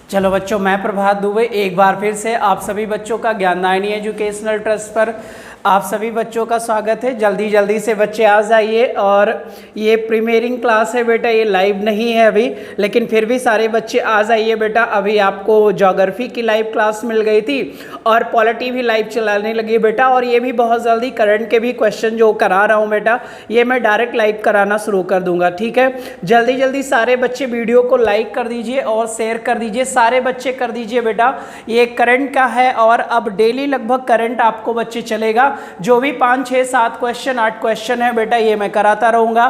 चलो बच्चों, मैं प्रभात दुबे एक बार फिर से आप सभी बच्चों का ज्ञानदायिनी एजुकेशनल ट्रस्ट पर आप सभी बच्चों का स्वागत है। जल्दी जल्दी से बच्चे आ जाइए। और ये प्रीमियरिंग क्लास है बेटा, ये लाइव नहीं है अभी, लेकिन फिर भी सारे बच्चे आ जाइए बेटा। अभी आपको ज्योग्राफी की लाइव क्लास मिल गई थी और पॉलिटी भी लाइव चलाने लगी बेटा। और ये भी बहुत जल्दी करंट के भी क्वेश्चन जो करा रहा हूँ बेटा, ये मैं डायरेक्ट लाइव कराना शुरू कर दूंगा। ठीक है, जल्दी जल्दी सारे बच्चे वीडियो को लाइक कर दीजिए और शेयर कर दीजिए, सारे बच्चे कर दीजिए बेटा। ये करंट का है और अब डेली लगभग करंट आपको बच्चे चलेगा। जो भी 5, 6, 7 क्वेश्चन, 8 क्वेश्चन है बेटा, ये मैं कराता रहूँगा।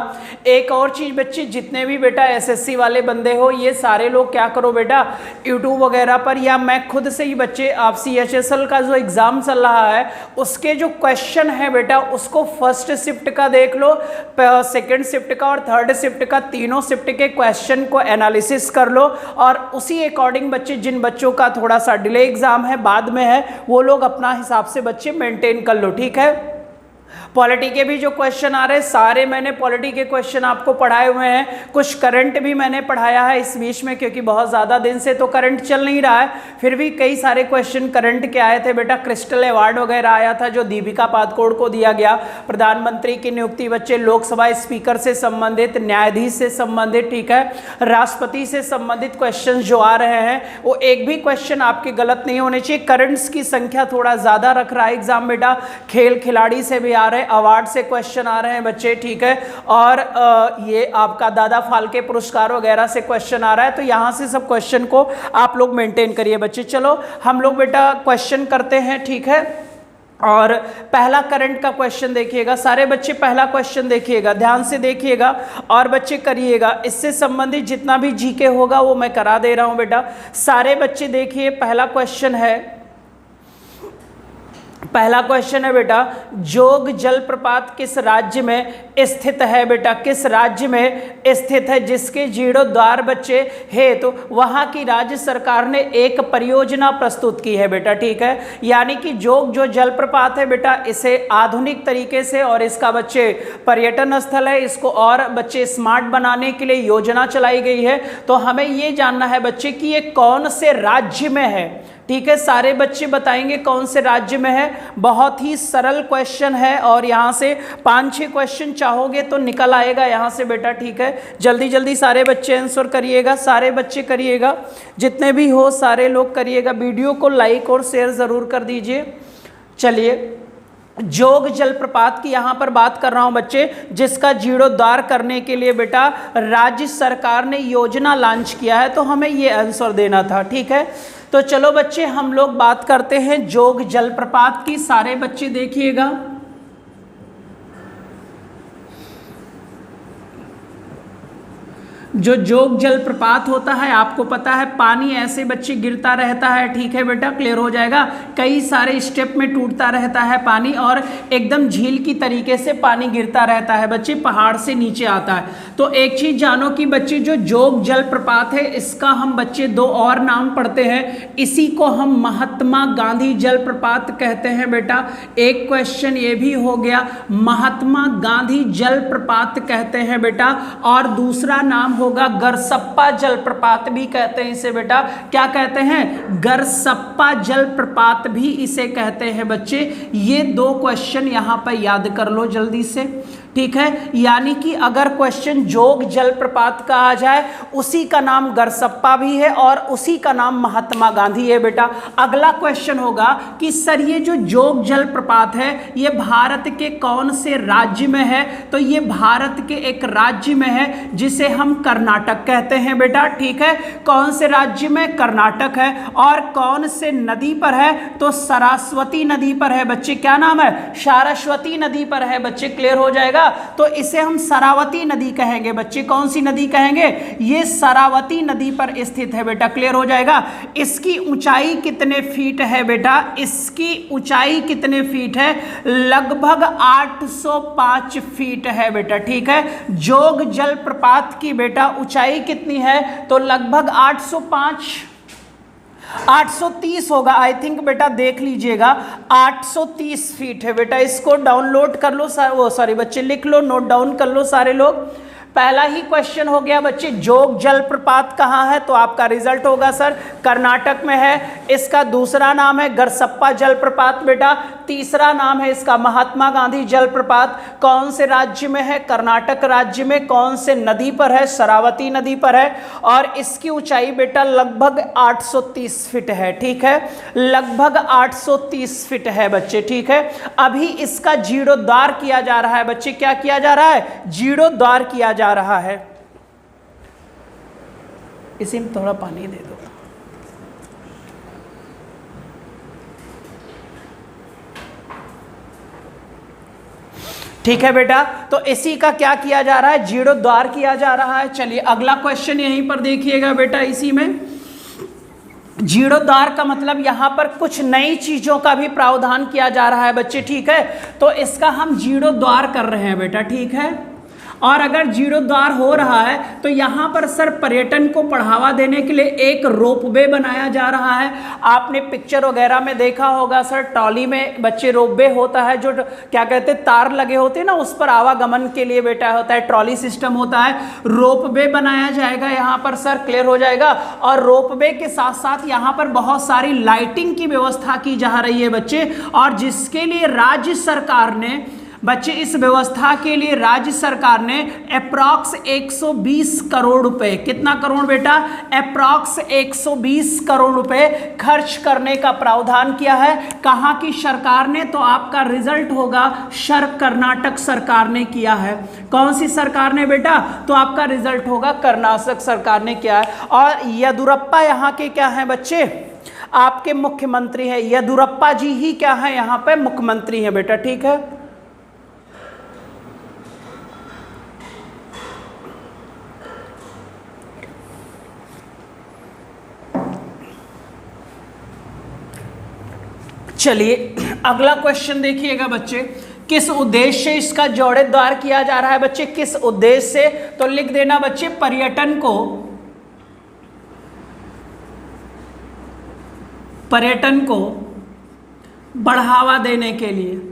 एक और चीज़ बच्चे, जितने भी बेटा एसएससी वाले बंदे हो, ये सारे लोग क्या करो बेटा, यूट्यूब वगैरह पर या मैं खुद से ही बच्चे, आप CHSL का जो एग्ज़ाम चल रहा है उसके जो क्वेश्चन है बेटा, उसको फर्स्ट शिफ्ट का देख लो, सेकेंड शिफ्ट का और थर्ड शिफ्ट का, तीनों शिफ्ट के क्वेश्चन को एनालिसिस कर लो। और उसी अकॉर्डिंग बच्चे, जिन बच्चों का थोड़ा सा डिले एग्जाम है, बाद में है, वो लोग अपना हिसाब से बच्चे मेंटेन कर लो। ठीक है, पॉलिटी के भी जो क्वेश्चन आ रहे हैं, सारे मैंने पॉलिटी के क्वेश्चन आपको पढ़ाए हुए हैं। कुछ करंट भी मैंने पढ़ाया है इस बीच में, क्योंकि बहुत ज़्यादा दिन से तो करंट चल नहीं रहा है, फिर भी कई सारे क्वेश्चन करंट के आए थे बेटा। क्रिस्टल अवार्ड वगैरह आया था जो दीपिका पादुकोण को दिया गया, प्रधानमंत्री की नियुक्ति बच्चे, लोकसभा स्पीकर से संबंधित, न्यायाधीश से संबंधित, ठीक है, राष्ट्रपति से संबंधित क्वेश्चन जो आ रहे हैं, वो एक भी क्वेश्चन आपके गलत नहीं होने चाहिए। करंट्स की संख्या थोड़ा ज़्यादा रख रहा है एग्जाम बेटा, खेल खिलाड़ी से भी आ रहे, अवार्ड से क्वेश्चन आ रहे हैं बच्चे। ठीक है, और ये आपका दादा फाल्के पुरस्कार वगैरह से क्वेश्चन आ रहा है, तो यहाँ से सब क्वेश्चन को आप लोग मेंटेन करिए बच्चे। चलो हम लोग बेटा क्वेश्चन करते हैं। ठीक है, और पहला करंट का क्वेश्चन देखिएगा सारे बच्चे, पहला क्वेश्चन देखिएगा, ध्यान से देखिएगा और बच्चे करिएगा। इससे संबंधित जितना भी जीके होगा वो मैं करा दे रहा हूँ बेटा। सारे बच्चे देखिए, पहला क्वेश्चन है, पहला क्वेश्चन है बेटा, जोग जलप्रपात किस राज्य में स्थित है बेटा, किस राज्य में स्थित है, जिसके जीर्णोद्धार बच्चे है, तो वहाँ की राज्य सरकार ने एक परियोजना प्रस्तुत की है बेटा। ठीक है, यानी कि जोग जो जलप्रपात है बेटा, इसे आधुनिक तरीके से, और इसका बच्चे पर्यटन स्थल है, इसको और बच्चे स्मार्ट बनाने के लिए योजना चलाई गई है। तो हमें ये जानना है बच्चे कि ये कौन से राज्य में है। ठीक है, सारे बच्चे बताएंगे कौन से राज्य में है। बहुत ही सरल क्वेश्चन है और यहाँ से 5-6 क्वेश्चन चाहोगे तो निकल आएगा यहाँ से बेटा। ठीक है, जल्दी जल्दी सारे बच्चे आंसर करिएगा, सारे बच्चे करिएगा, जितने भी हो सारे लोग करिएगा। वीडियो को लाइक और शेयर ज़रूर कर दीजिए। चलिए, जोग जलप्रपात की यहाँ पर बात कर रहा हूँ बच्चे, जिसका जीर्णोद्धार करने के लिए बेटा राज्य सरकार ने योजना लॉन्च किया है, तो हमें ये आंसर देना था। ठीक है, तो चलो बच्चे हम लोग बात करते हैं जोग जलप्रपात की। सारे बच्चे देखिएगा, जो जोग जलप्रपात होता है आपको पता है, पानी ऐसे बच्चे गिरता रहता है। ठीक है बेटा, क्लियर हो जाएगा, कई सारे स्टेप में टूटता रहता है पानी और एकदम झील की तरीके से पानी गिरता रहता है बच्चे, पहाड़ से नीचे आता है। तो एक चीज जानो कि बच्चे, जो जोग जलप्रपात है, इसका हम बच्चे 2 और नाम पढ़ते हैं। इसी को हम महात्मा गांधी जलप्रपात कहते हैं बेटा। एक क्वेश्चन ये भी हो गया, महात्मा गांधी जलप्रपात कहते हैं बेटा। और दूसरा नाम होगा गरसप्पा जलप्रपात भी कहते हैं इसे बेटा। क्या कहते हैं? गरसप्पा जलप्रपात भी इसे कहते हैं बच्चे। ये 2 क्वेश्चन यहां पर याद कर लो जल्दी से। ठीक है, यानी कि अगर क्वेश्चन जोग जलप्रपात का आ जाए, उसी का नाम गरसप्पा भी है और उसी का नाम महात्मा गांधी है बेटा। अगला क्वेश्चन होगा कि सर ये जो जोग जलप्रपात है ये भारत के कौन से राज्य में है, तो ये भारत के एक राज्य में है जिसे हम कर्नाटक कहते हैं बेटा। ठीक है, कौन से राज्य में? कर्नाटक है। और कौन से नदी पर है? तो सरस्वती नदी पर है बच्चे। क्या नाम है? सरस्वती नदी पर है बच्चे, क्लियर हो जाएगा। तो इसे हम शरावती नदी कहेंगे बच्चे। कौन सी नदी कहेंगे? ये शरावती नदी पर स्थित है बेटा, क्लियर हो जाएगा। इसकी ऊंचाई कितने फीट है बेटा? इसकी ऊंचाई कितने फीट है? लगभग 805 फीट है बेटा। ठीक है, जोग जलप्रपात की बेटा ऊंचाई कितनी है? तो लगभग 830 होगा आई थिंक बेटा, देख लीजिएगा 830 फीट है बेटा। इसको डाउनलोड कर लो, वो सॉरी बच्चे लिख लो, नोट डाउन कर लो सारे लोग। पहला ही क्वेश्चन हो गया बच्चे, जोग जलप्रपात कहाँ है, तो आपका रिजल्ट होगा सर कर्नाटक में है। इसका दूसरा नाम है गरसप्पा जलप्रपात बेटा। तीसरा नाम है इसका महात्मा गांधी जलप्रपात। कौन से राज्य में है, कर्नाटक राज्य में। कौन से नदी पर है, शरावती नदी पर है। और इसकी ऊंचाई बेटा लगभग 830 फीट है, ठीक है, लगभग 830 फीट है बच्चे, ठीक है। अभी इसका जीर्णोद्धार किया जा रहा है बच्चे, क्या किया जा रहा है, जीर्णोद्धार किया जा रहा है। इसी में थोड़ा पानी दे दो। ठीक है बेटा, तो इसी का क्या किया जा रहा है, जीर्णोद्धार किया जा रहा है। चलिए अगला क्वेश्चन यहीं पर देखिएगा बेटा, इसी में जीर्णोद्धार का मतलब यहां पर कुछ नई चीजों का भी प्रावधान किया जा रहा है बच्चे, ठीक है। तो इसका हम जीर्णोद्धार कर रहे हैं बेटा, ठीक है। और अगर जीर्णोद्धार हो रहा है तो यहाँ पर सर पर्यटन को बढ़ावा देने के लिए एक रोपवे बनाया जा रहा है। आपने पिक्चर वगैरह में देखा होगा सर, ट्रॉली में बच्चे रोपवे होता है, जो क्या कहते हैं तार लगे होते हैं ना, उस पर आवागमन के लिए बेटा होता है, ट्रॉली सिस्टम होता है। रोपवे बनाया जाएगा यहाँ पर सर, क्लियर हो जाएगा। और रोपवे के साथ साथ यहाँ पर बहुत सारी लाइटिंग की व्यवस्था की जा रही है बच्चे, और जिसके लिए राज्य सरकार ने बच्चे, इस व्यवस्था के लिए राज्य सरकार ने अप्रॉक्स 120 करोड़ रुपए, कितना करोड़ बेटा, अप्रॉक्स 120 करोड़ रुपए खर्च करने का प्रावधान किया है। कहाँ की सरकार ने, तो आपका रिजल्ट होगा कर्नाटक सरकार ने किया है। कौन सी सरकार ने बेटा, तो आपका रिजल्ट होगा कर्नाटक सरकार ने किया है। और येदुरप्पा यहाँ के क्या है बच्चे, आपके मुख्यमंत्री है। येदुरप्पा जी ही क्या है यहाँ पे, मुख्यमंत्री है बेटा, ठीक है। चलिए अगला क्वेश्चन देखिएगा बच्चे, किस उद्देश्य से इसका जीर्णोद्धार किया जा रहा है बच्चे, किस उद्देश्य से, तो लिख देना बच्चे पर्यटन को बढ़ावा देने के लिए।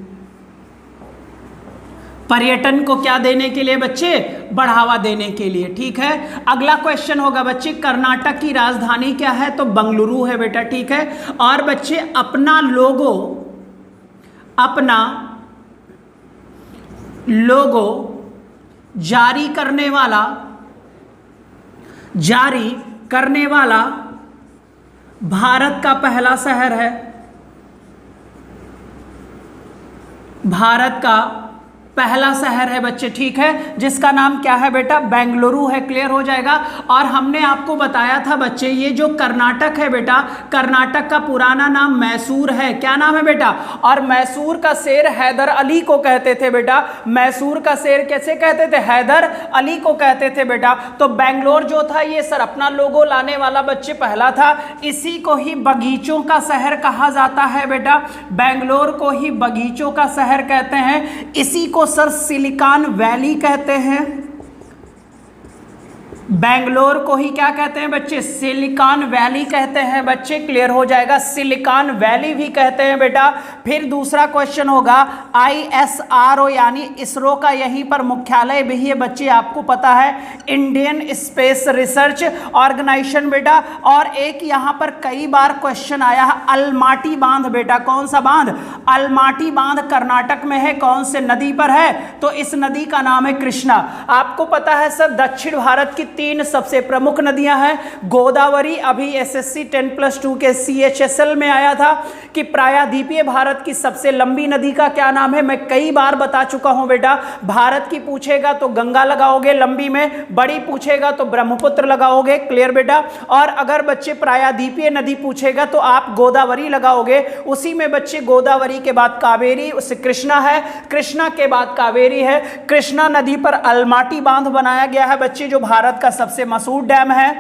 पर्यटन को क्या देने के लिए बच्चे, बढ़ावा देने के लिए, ठीक है। अगला क्वेश्चन होगा बच्चे, कर्नाटक की राजधानी क्या है, तो बंगलुरु है बेटा, ठीक है। और बच्चे अपना लोगो जारी करने वाला भारत का पहला शहर है, भारत का पहला शहर है बच्चे, ठीक है, जिसका नाम क्या है बेटा, बेंगलुरु है, क्लियर हो जाएगा। और हमने आपको बताया था बच्चे, ये जो कर्नाटक है बेटा, कर्नाटक का पुराना नाम मैसूर है। क्या नाम है बेटा, और मैसूर का शेर हैदर अली को कहते थे बेटा। मैसूर का शेर कैसे कहते थे, हैदर अली को कहते थे बेटा। तो बेंगलोर जो था ये सर अपना लोगो लाने वाला बच्चे पहला था। इसी को ही बगीचों का शहर कहा जाता है बेटा, बेंगलोर को ही बगीचों का शहर कहते हैं। इसी को सर सिलिकॉन वैली कहते हैं। बेंगलोर को ही क्या कहते हैं बच्चे, सिलिकॉन वैली कहते हैं बच्चे, क्लियर हो जाएगा, सिलिकॉन वैली भी कहते हैं बेटा। फिर दूसरा क्वेश्चन होगा, ISRO यानी इसरो का यहीं पर मुख्यालय भी है बच्चे, आपको पता है, इंडियन स्पेस रिसर्च ऑर्गेनाइजेशन बेटा। और एक यहाँ पर कई बार क्वेश्चन आया है, अलमाटी बांध बेटा। कौन सा बांध, अलमाटी बांध कर्नाटक में है, कौन से नदी पर है, तो इस नदी का नाम है कृष्णा। आपको पता है सर दक्षिण भारत की 3 सबसे प्रमुख नदियां हैं, गोदावरी, अभी SSC 10+2 के CHSL में आया था कि प्रायद्वीपीय भारत की सबसे लंबी नदी का क्या नाम है, मैं कई बार बता चुका हूं बेटा। भारत की पूछेगा तो गंगा लगाओगे लंबी में, बड़ी पूछेगा तो ब्रह्मपुत्र लगाओगे, क्लियर बेटा। और अगर बच्चे प्रायद्वीपीय नदी पूछेगा तो आप गोदावरी लगाओगे। उसी में बच्चे गोदावरी के बाद कावेरी, उससे कृष्णा है, कृष्णा के बाद कावेरी है। कृष्णा नदी पर अलमाटी बांध बनाया गया है बच्चे, जो भारत का सबसे मशहूर डैम है।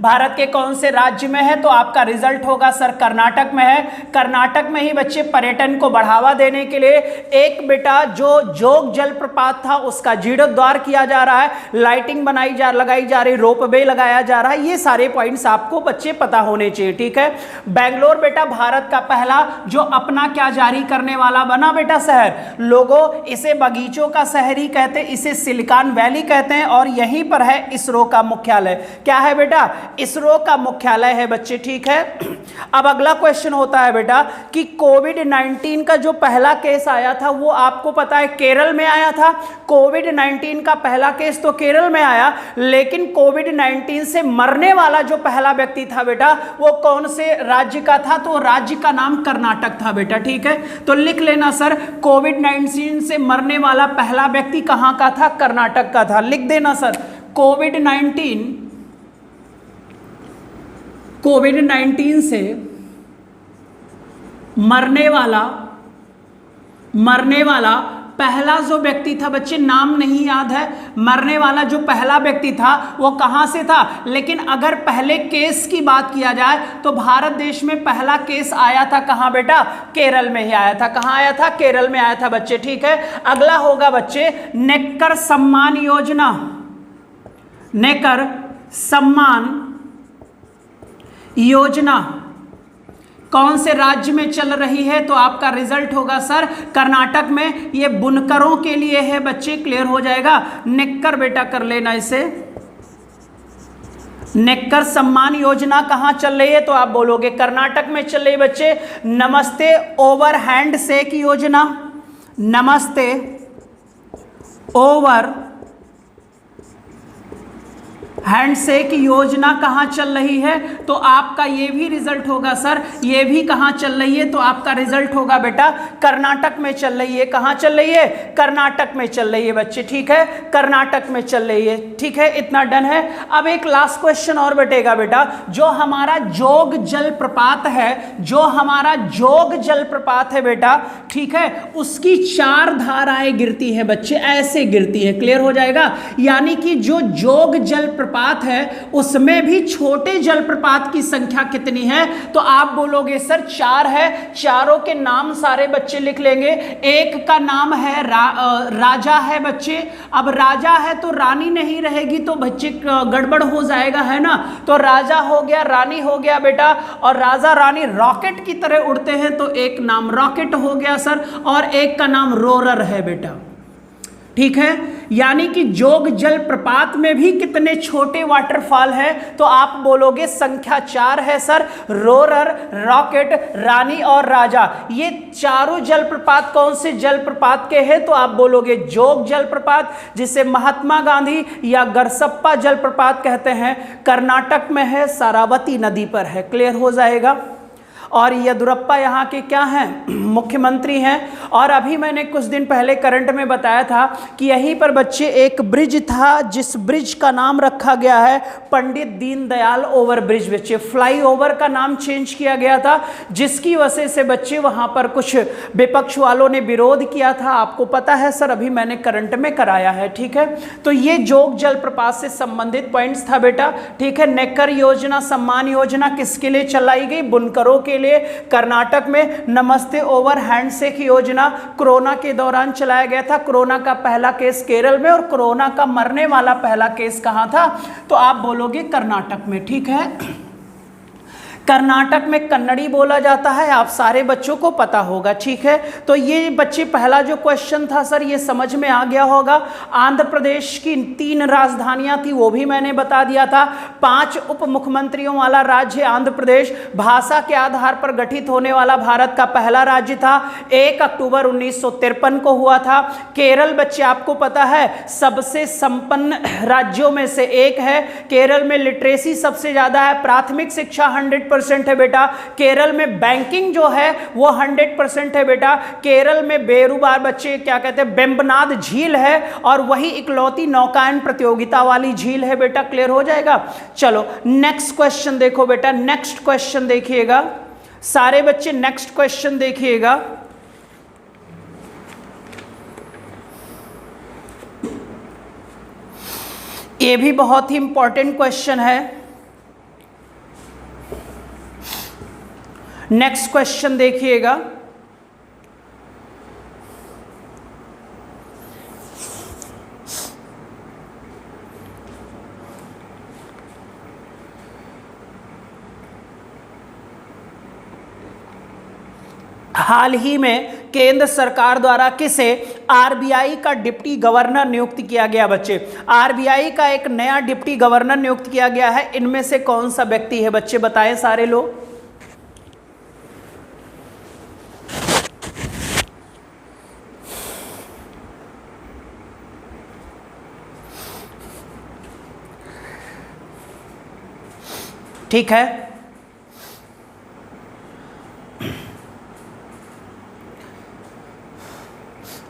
भारत के कौन से राज्य में है? तो आपका रिजल्ट होगा सर कर्नाटक में है। कर्नाटक में ही बच्चे पर्यटन को बढ़ावा देने के लिए एक बेटा जो जोग जलप्रपात था उसका जीर्णोद्धार किया जा रहा है, लाइटिंग लगाई जा रही, रोपवे लगाया जा रहा है। ये सारे पॉइंट्स आपको बच्चे पता होने चाहिए, ठीक है। बेंगलोर बेटा भारत का पहला जो अपना क्या जारी करने वाला बना बेटा शहर, लोगों इसे बगीचों का शहर ही कहते हैं, इसे सिलिकॉन वैली कहते हैं और यहीं पर है इसरो का मुख्यालय। क्या है बेटा? इसरो का मुख्यालय है बच्चे, ठीक है। अब अगला क्वेश्चन होता है बेटा कि कोविड-19 का जो पहला केस आया था वो आपको पता है केरल में आया था। कोविड-19 का पहला केस तो केरल में आया, लेकिन कोविड-19 से मरने वाला जो पहला व्यक्ति था बेटा वो कौन से राज्य का था? तो राज्य का नाम कर्नाटक था बेटा, ठीक है। तो लिख लेना सर, कोविड-19 से मरने वाला पहला व्यक्ति कहां का था? कर्नाटक का था। लिख देना सर, कोविड-19 से मरने वाला पहला जो व्यक्ति था बच्चे, नाम नहीं याद है, मरने वाला जो पहला व्यक्ति था वो कहां से था? लेकिन अगर पहले केस की बात किया जाए तो भारत देश में पहला केस आया था कहां बेटा? केरल में ही आया था। कहां आया था? केरल में आया था बच्चे, ठीक है। अगला होगा बच्चे नेकर सम्मान योजना। नेकर सम्मान योजना कौन से राज्य में चल रही है? तो आपका रिजल्ट होगा सर कर्नाटक में। ये बुनकरों के लिए है बच्चे, क्लियर हो जाएगा। नेकर बेटा कर लेना इसे। नेकर सम्मान योजना कहां चल रही है? तो आप बोलोगे कर्नाटक में चल रही है बच्चे। नमस्ते ओवर हैंड शेक योजना, नमस्ते ओवर हैंडशेक योजना कहां चल रही है? तो आपका ये भी रिजल्ट होगा सर, ये भी कहां चल रही है? तो आपका रिजल्ट होगा बेटा कर्नाटक में चल रही है। कहां चल रही है? कर्नाटक में चल रही है बच्चे, ठीक है। कर्नाटक में चल रही है, ठीक है। इतना डन है। अब एक लास्ट क्वेश्चन और बटेगा बेटा, जो हमारा जोग जलप्रपात है, जो हमारा जोग जलप्रपात है बेटा, ठीक है, उसकी 4 धाराएं गिरती है बच्चे, ऐसे गिरती है, क्लियर हो जाएगा। यानी कि जो जोग जलप्रपात है उसमें भी छोटे जलप्रपात की संख्या कितनी है? तो आप बोलोगे सर 4 है। चारों के नाम सारे बच्चे लिख लेंगे। एक का नाम है राजा है बच्चे। अब राजा है तो रानी नहीं रहेगी तो बच्चे गड़बड़ हो जाएगा, है ना। तो राजा हो गया, रानी हो गया बेटा, और राजा रानी रॉकेट की तरह उड़ते हैं तो एक नाम रॉकेट हो गया सर, और एक का नाम रोरर है बेटा, ठीक है। यानी कि जोग जलप्रपात में भी कितने छोटे वाटरफॉल है? तो आप बोलोगे संख्या 4 है सर। रोरर, रॉकेट, रानी और राजा, ये चारों जलप्रपात कौन से जलप्रपात के हैं? तो आप बोलोगे जोग जलप्रपात, जिसे महात्मा गांधी या गरसप्पा जलप्रपात कहते हैं, कर्नाटक में है, सारावती नदी पर है, क्लियर हो जाएगा। और येदुरप्पा यहाँ के क्या हैं? मुख्यमंत्री हैं। और अभी मैंने कुछ दिन पहले करंट में बताया था कि यहीं पर बच्चे एक ब्रिज था, जिस ब्रिज का नाम रखा गया है पंडित दीनदयाल ओवर ब्रिज। बच्चे फ्लाईओवर का नाम चेंज किया गया था, जिसकी वजह से बच्चे वहाँ पर कुछ विपक्ष वालों ने विरोध किया था, आपको पता है सर, अभी मैंने करंट में कराया है, ठीक है। तो ये जोग जलप्रपात से संबंधित पॉइंट्स था बेटा, ठीक है। नेकर योजना सम्मान योजना किसके लिए चलाई गई? बुनकरों के लिए। कर्नाटक में नमस्ते ओवर हैंडशेक योजना कोरोना के दौरान चलाया गया था। कोरोना का पहला केस केरल में, और कोरोना का मरने वाला पहला केस कहां था? तो आप बोलोगे कर्नाटक में, ठीक है। कर्नाटक में कन्नड़ी बोला जाता है, आप सारे बच्चों को पता होगा, ठीक है। तो ये बच्चे पहला जो क्वेश्चन था सर ये समझ में आ गया होगा। आंध्र प्रदेश की 3 राजधानियां थी वो भी मैंने बता दिया था। 5 उप मुख्यमंत्रियों वाला राज्य आंध्र प्रदेश। भाषा के आधार पर गठित होने वाला भारत का पहला राज्य था, 1 अक्टूबर 1953 को हुआ था। केरल बच्चे आपको पता है सबसे संपन्न राज्यों में से एक है। केरल में लिटरेसी सबसे ज्यादा है, प्राथमिक शिक्षा 100% है बेटा। केरल में बैंकिंग जो है वो 100% है बेटा। केरल में बेरुबार बच्चे क्या कहते हैं, बेम्बनाद झील है, और वही इकलौती नौकायन प्रतियोगिता वाली झील है बेटा, क्लियर हो जाएगा। चलो नेक्स्ट क्वेश्चन देखो बेटा, नेक्स्ट क्वेश्चन देखिएगा सारे बच्चे, नेक्स्ट क्वेश्चन देखिएगा। ये भी बहुत ही इंपॉर्टेंट क्वेश्चन है। नेक्स्ट क्वेश्चन देखिएगा, हाल ही में केंद्र सरकार द्वारा किसे आरबीआई का डिप्टी गवर्नर नियुक्त किया गया? बच्चे, आरबीआई का एक नया डिप्टी गवर्नर नियुक्त किया गया है, इनमें से कौन सा व्यक्ति है? बच्चे बताएं सारे लोग। ठीक है,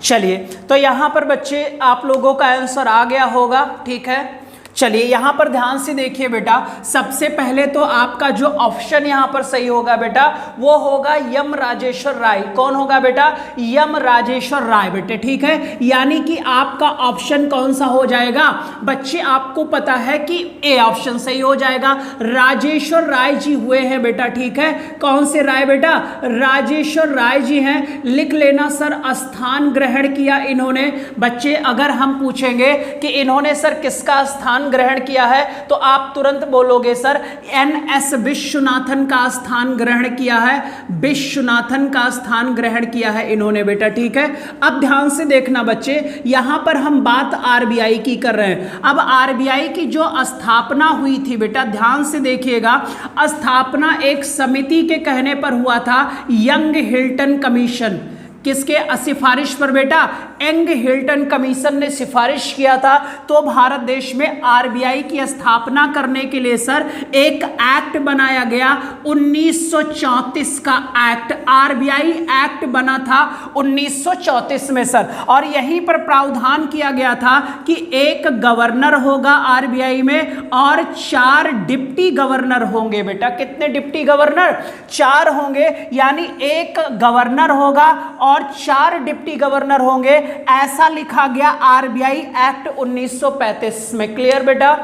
चलिए, तो यहां पर बच्चे आप लोगों का आंसर आ गया होगा। ठीक है, चलिए यहां पर ध्यान से देखिए बेटा, सबसे पहले तो आपका जो ऑप्शन यहां पर सही होगा बेटा वो होगा यम राजेश्वर राय। कौन होगा बेटा? यम राजेश्वर राय बेटे। ठीक है, यानी कि आपका ऑप्शन कौन सा हो जाएगा बच्चे? आपको पता है कि ए ऑप्शन सही हो जाएगा, राजेश्वर राय जी हुए हैं बेटा। ठीक है, कौन से राय बेटा? राजेश्वर राय जी हैं। लिख लेना सर, स्थान ग्रहण किया इन्होंने। बच्चे अगर हम पूछेंगे कि इन्होंने सर किसका स्थान ग्रहण किया है तो आप तुरंत बोलोगे सर एन.एस. विश्वनाथन का स्थान ग्रहण किया है, विश्वनाथन का स्थान ग्रहण किया है इन्होंने बेटा। ठीक है, अब ध्यान से देखना बच्चे, यहां पर हम बात आरबीआई की कर रहे हैं। अब आरबीआई की जो स्थापना हुई थी बेटा, ध्यान से देखिएगा, स्थापना एक समिति के कहने पर हुआ था, यंग हिल्टन कमीशन। किसके सिफारिश पर बेटा? यंग हिल्टन कमीशन ने सिफारिश किया था। तो भारत देश में आरबीआई की स्थापना करने के लिए सर एक एक्ट बनाया गया, 1934 का एक्ट, आरबीआई एक्ट बना था 1934 में सर। और यहीं पर प्रावधान किया गया था कि एक गवर्नर होगा आरबीआई में और 4 डिप्टी गवर्नर होंगे बेटा। कितने डिप्टी गवर्नर? 4 होंगे, यानी एक गवर्नर होगा और 4 डिप्टी गवर्नर होंगे, ऐसा लिखा गया आरबीआई एक्ट 1935 में। क्लियर बेटा?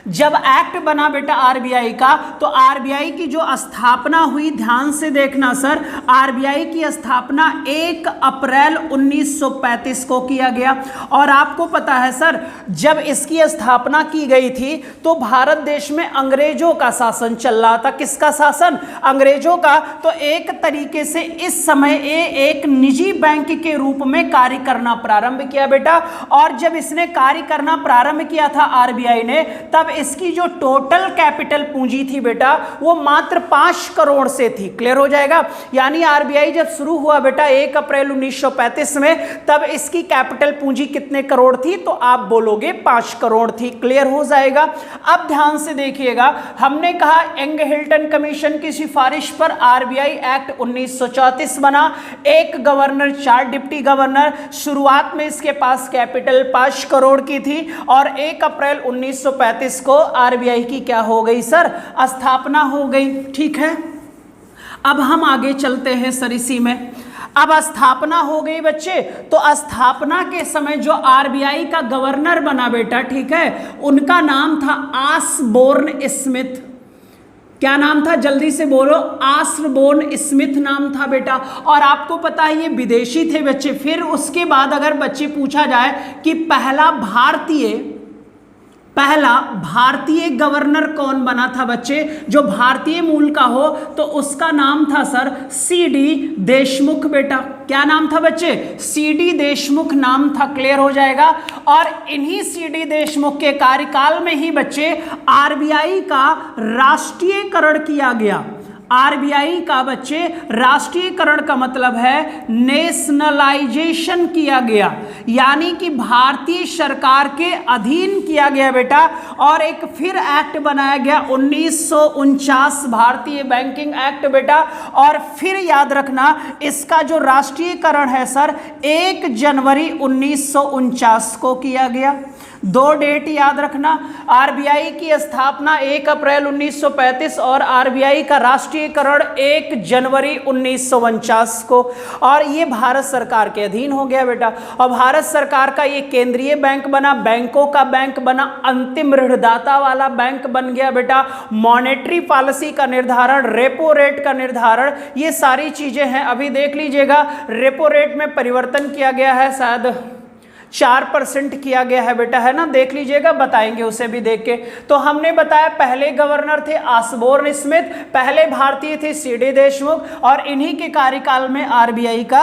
जब एक्ट बना बेटा आरबीआई का, तो आरबीआई की जो स्थापना हुई, ध्यान से देखना सर, आरबीआई की स्थापना 1 अप्रैल 1935 को किया गया। और आपको पता है सर, जब इसकी स्थापना की गई थी तो भारत देश में अंग्रेजों का शासन चल रहा था। किसका शासन? अंग्रेजों का। तो एक तरीके से इस समय एक निजी बैंक के रूप में कार्य करना प्रारंभ किया बेटा। और जब इसने कार्य करना प्रारंभ किया था आरबीआई ने, तब इसकी जो टोटल कैपिटल पूंजी थी बेटा वो मात्र 5 करोड़ से थी। क्लियर हो जाएगा? यानी आरबीआई जब शुरू हुआ बेटा 1 अप्रैल 1935 में, तब इसकी कैपिटल पूंजी कितने करोड़ थी? तो आप बोलोगे 5 करोड़ थी। क्लियर हो जाएगा? अब ध्यान से देखिएगा, हमने कहा यंग हिल्टन कमीशन की सिफारिश पर आरबीआई एक्ट 1934 बना, एक गवर्नर 4 डिप्टी गवर्नर। शुरुआत में इसके पास कैपिटल 5 करोड़ की थी और 1 अप्रैल 1935 को आरबीआई की क्या हो गई सर? स्थापना हो गई। ठीक है, अब हम आगे चलते हैं सर इसी में। अब स्थापना हो गई बच्चे, तो स्थापना के समय जो आरबीआई का गवर्नर बना बेटा, ठीक है, उनका नाम था ऑसबोर्न स्मिथ। क्या नाम था? जल्दी से बोलो। ऑसबोर्न स्मिथ नाम था बेटा। और आपको पता है ये विदेशी थे बच्चे। फिर उसके बाद अगर बच्चे पूछा जाए कि पहला भारतीय गवर्नर कौन बना था बच्चे, जो भारतीय मूल का हो, तो उसका नाम था सर सीडी देशमुख बेटा। क्या नाम था बच्चे? सीडी देशमुख नाम था। क्लियर हो जाएगा? और इन्हीं सीडी देशमुख के कार्यकाल में ही बच्चे आरबीआई का राष्ट्रीयकरण किया गया। आरबीआई का बच्चे राष्ट्रीयकरण का मतलब है नेशनलाइजेशन किया गया, यानी कि भारतीय सरकार के अधीन किया गया बेटा। और एक फिर एक्ट बनाया गया 1949 भारतीय बैंकिंग एक्ट बेटा। और फिर याद रखना, इसका जो राष्ट्रीयकरण है सर 1 जनवरी 1949 को किया गया। दो डेट याद रखना, आरबीआई की स्थापना 1 अप्रैल 1935 और आरबीआई का राष्ट्रीयकरण 1 जनवरी 1949 को, और ये भारत सरकार के अधीन हो गया बेटा। और भारत सरकार का ये केंद्रीय बैंक बना, बैंकों का बैंक बना, अंतिम ऋणदाता वाला बैंक बन गया बेटा। मॉनेटरी पॉलिसी का निर्धारण, रेपो रेट का निर्धारण, ये सारी चीजें हैं। अभी देख लीजिएगा, रेपो रेट में परिवर्तन किया गया है, शायद 4% किया गया है बेटा, है ना, देख लीजिएगा, बताएंगे उसे भी देख के। तो हमने बताया पहले गवर्नर थे ऑसबोर्न स्मिथ, पहले भारतीय थे सीडी देशमुख, और इन्हीं के कार्यकाल में आरबीआई का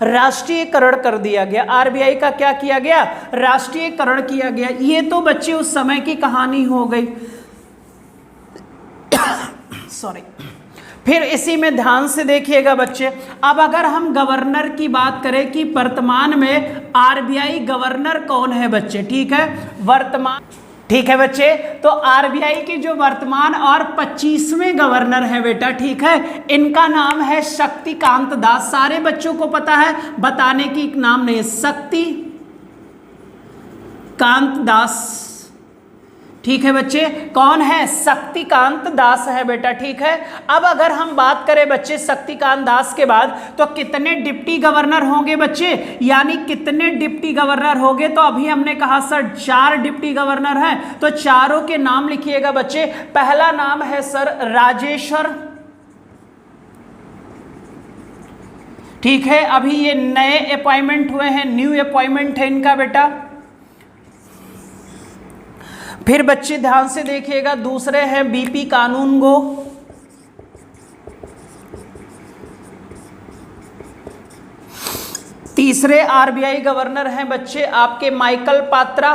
राष्ट्रीयकरण कर दिया गया। आरबीआई का क्या किया गया? राष्ट्रीयकरण किया गया। ये तो बच्चे उस समय की कहानी हो गई। सॉरी। फिर इसी में ध्यान से देखिएगा बच्चे, अब अगर हम गवर्नर की बात करें कि वर्तमान में आरबीआई गवर्नर कौन है बच्चे, ठीक है, वर्तमान, ठीक है बच्चे, तो आरबीआई के जो वर्तमान और 25वें गवर्नर है बेटा, ठीक है, इनका नाम है शक्तिकांत दास। सारे बच्चों को पता है, बताने की नाम नहीं, शक्तिकांत दास, ठीक है बच्चे, कौन है? शक्तिकांत दास है बेटा, ठीक है। अब अगर हम बात करें बच्चे शक्तिकांत दास के बाद, तो कितने डिप्टी गवर्नर होंगे बच्चे, यानी कितने डिप्टी गवर्नर होंगे? तो अभी हमने कहा सर 4 डिप्टी गवर्नर हैं, तो चारों के नाम लिखिएगा बच्चे। पहला नाम है सर राजेश्वर, ठीक है, अभी ये नए अपॉइंटमेंट हुए हैं, न्यू अपॉइंटमेंट है इनका बेटा। फिर बच्चे ध्यान से देखिएगा, दूसरे हैं बीपी कानूनगो, तीसरे आरबीआई गवर्नर हैं बच्चे आपके माइकल पात्रा,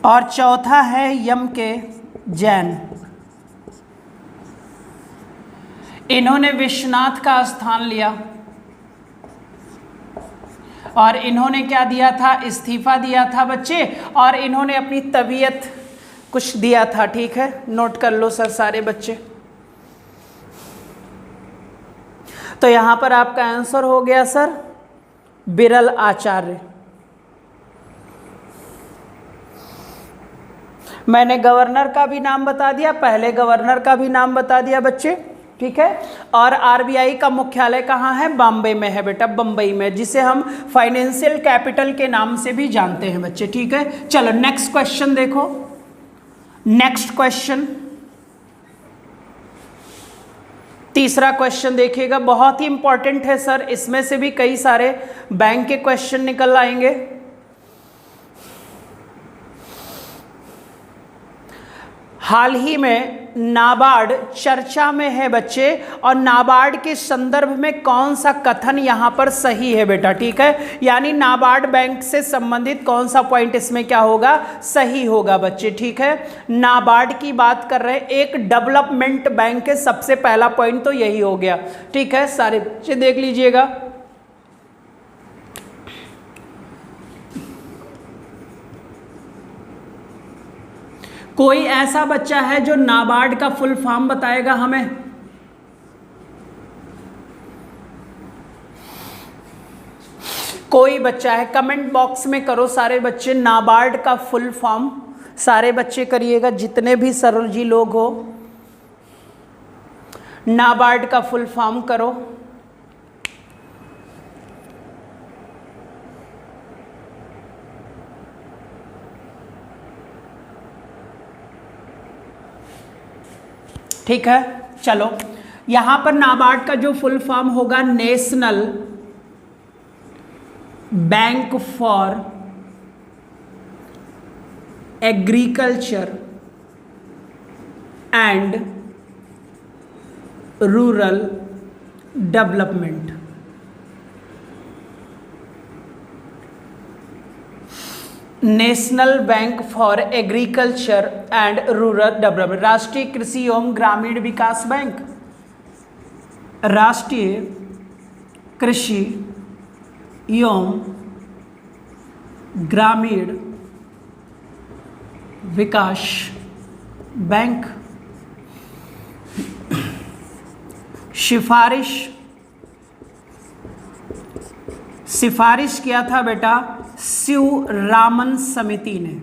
और चौथा है यम के जैन। इन्होंने विश्वनाथ का स्थान लिया और इन्होंने क्या दिया था? इस्तीफा दिया था बच्चे, और इन्होंने अपनी तबीयत कुछ दिया था, ठीक है, नोट कर लो सर सारे बच्चे। तो यहां पर आपका आंसर हो गया सर बिरल आचार्य। मैंने गवर्नर का भी नाम बता दिया, पहले गवर्नर का भी नाम बता दिया बच्चे, ठीक है। और आरबीआई का मुख्यालय कहाँ है? बॉम्बे में है बेटा, बम्बई में, जिसे हम फाइनेंशियल कैपिटल के नाम से भी जानते हैं बच्चे, ठीक है। चलो नेक्स्ट क्वेश्चन देखो, नेक्स्ट क्वेश्चन, तीसरा क्वेश्चन देखिएगा, बहुत ही इंपॉर्टेंट है सर, इसमें से भी कई सारे बैंक के क्वेश्चन निकल आएंगे। हाल ही में नाबार्ड चर्चा में है बच्चे, और नाबार्ड के संदर्भ में कौन सा कथन यहाँ पर सही है बेटा, ठीक है, यानी नाबार्ड बैंक से संबंधित कौन सा पॉइंट इसमें क्या होगा? सही होगा बच्चे, ठीक है। नाबार्ड की बात कर रहे हैं, एक डेवलपमेंट बैंक है, सबसे पहला पॉइंट तो यही हो गया, ठीक है। सारे बच्चे देख लीजिएगा। कोई ऐसा बच्चा है जो नाबार्ड का फुल फॉर्म बताएगा हमें? कोई बच्चा है? कमेंट बॉक्स में करो सारे बच्चे, नाबार्ड का फुल फॉर्म सारे बच्चे करिएगा, जितने भी सरल जी लोग हो, नाबार्ड का फुल फॉर्म करो। ठीक है, चलो यहां पर नाबार्ड का जो फुल फॉर्म होगा, national bank for agriculture and rural development. National bank for agriculture and rural development, राष्ट्रीय कृषि एवं ग्रामीण विकास बैंक, राष्ट्रीय कृषि एवं ग्रामीण विकास बैंक सिफारिश किया था बेटा शिवरामन समिति ने।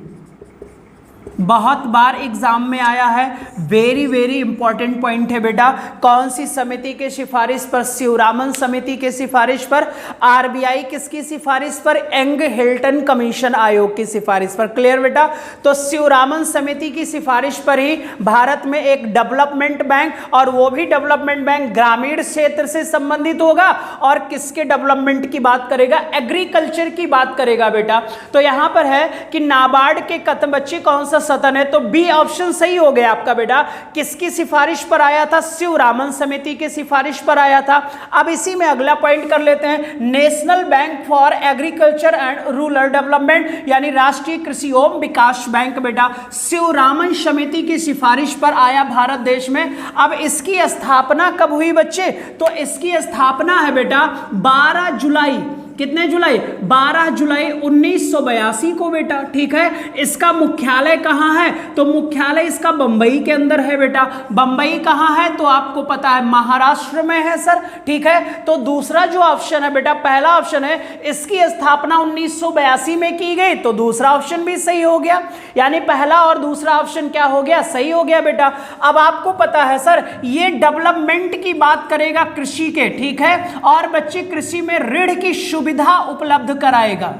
बहुत बार एग्जाम में आया है, वेरी वेरी इंपॉर्टेंट पॉइंट है बेटा। कौन सी समिति के सिफारिश पर? शिवरामन समिति के सिफारिश पर। आरबीआई किसकी सिफारिश पर? एंग हिल्टन कमीशन आयोग की सिफारिश पर। क्लियर बेटा? तो शिवरामन समिति की सिफारिश पर ही भारत में एक डेवलपमेंट बैंक, और वो भी डेवलपमेंट बैंक ग्रामीण क्षेत्र से संबंधित होगा, और किसके डेवलपमेंट की बात करेगा? एग्रीकल्चर की बात करेगा बेटा। तो यहां पर है कि नाबार्ड के कथन बच्चे कौन सा सदन है? तो बी ऑप्शन सही हो गया आपका बेटा। किसकी सिफारिश पर आया था? शिवरामन समिति के सिफारिश पर आया था। अब इसी में अगला पॉइंट कर लेते हैं, national bank for agriculture and rural development, यानी राष्ट्रीय कृषि एवं विकास बैंक बेटा शिवरामन समिति की सिफारिश पर आया भारत देश में। अब इसकी स्थापना कब हुई बच्चे? तो इसकी स्थापना है बेटा 12 जुलाई, कितने जुलाई? 12 जुलाई 1982 को बेटा। ठीक है, इसका मुख्यालय कहां है? तो मुख्यालय इसका बंबई के अंदर है बेटा। बंबई कहां है? तो आपको पता है महाराष्ट्र में है सर। ठीक है, तो दूसरा जो ऑप्शन है बेटा, पहला ऑप्शन है इसकी स्थापना 1982 में की गई, तो दूसरा ऑप्शन भी सही हो गया, यानी पहला और दूसरा ऑप्शन क्या हो गया? सही हो गया बेटा। अब आपको पता है सर ये डेवलपमेंट की बात करेगा कृषि के, ठीक है, और बच्चे कृषि में ऋण की सुविधा उपलब्ध कराएगा।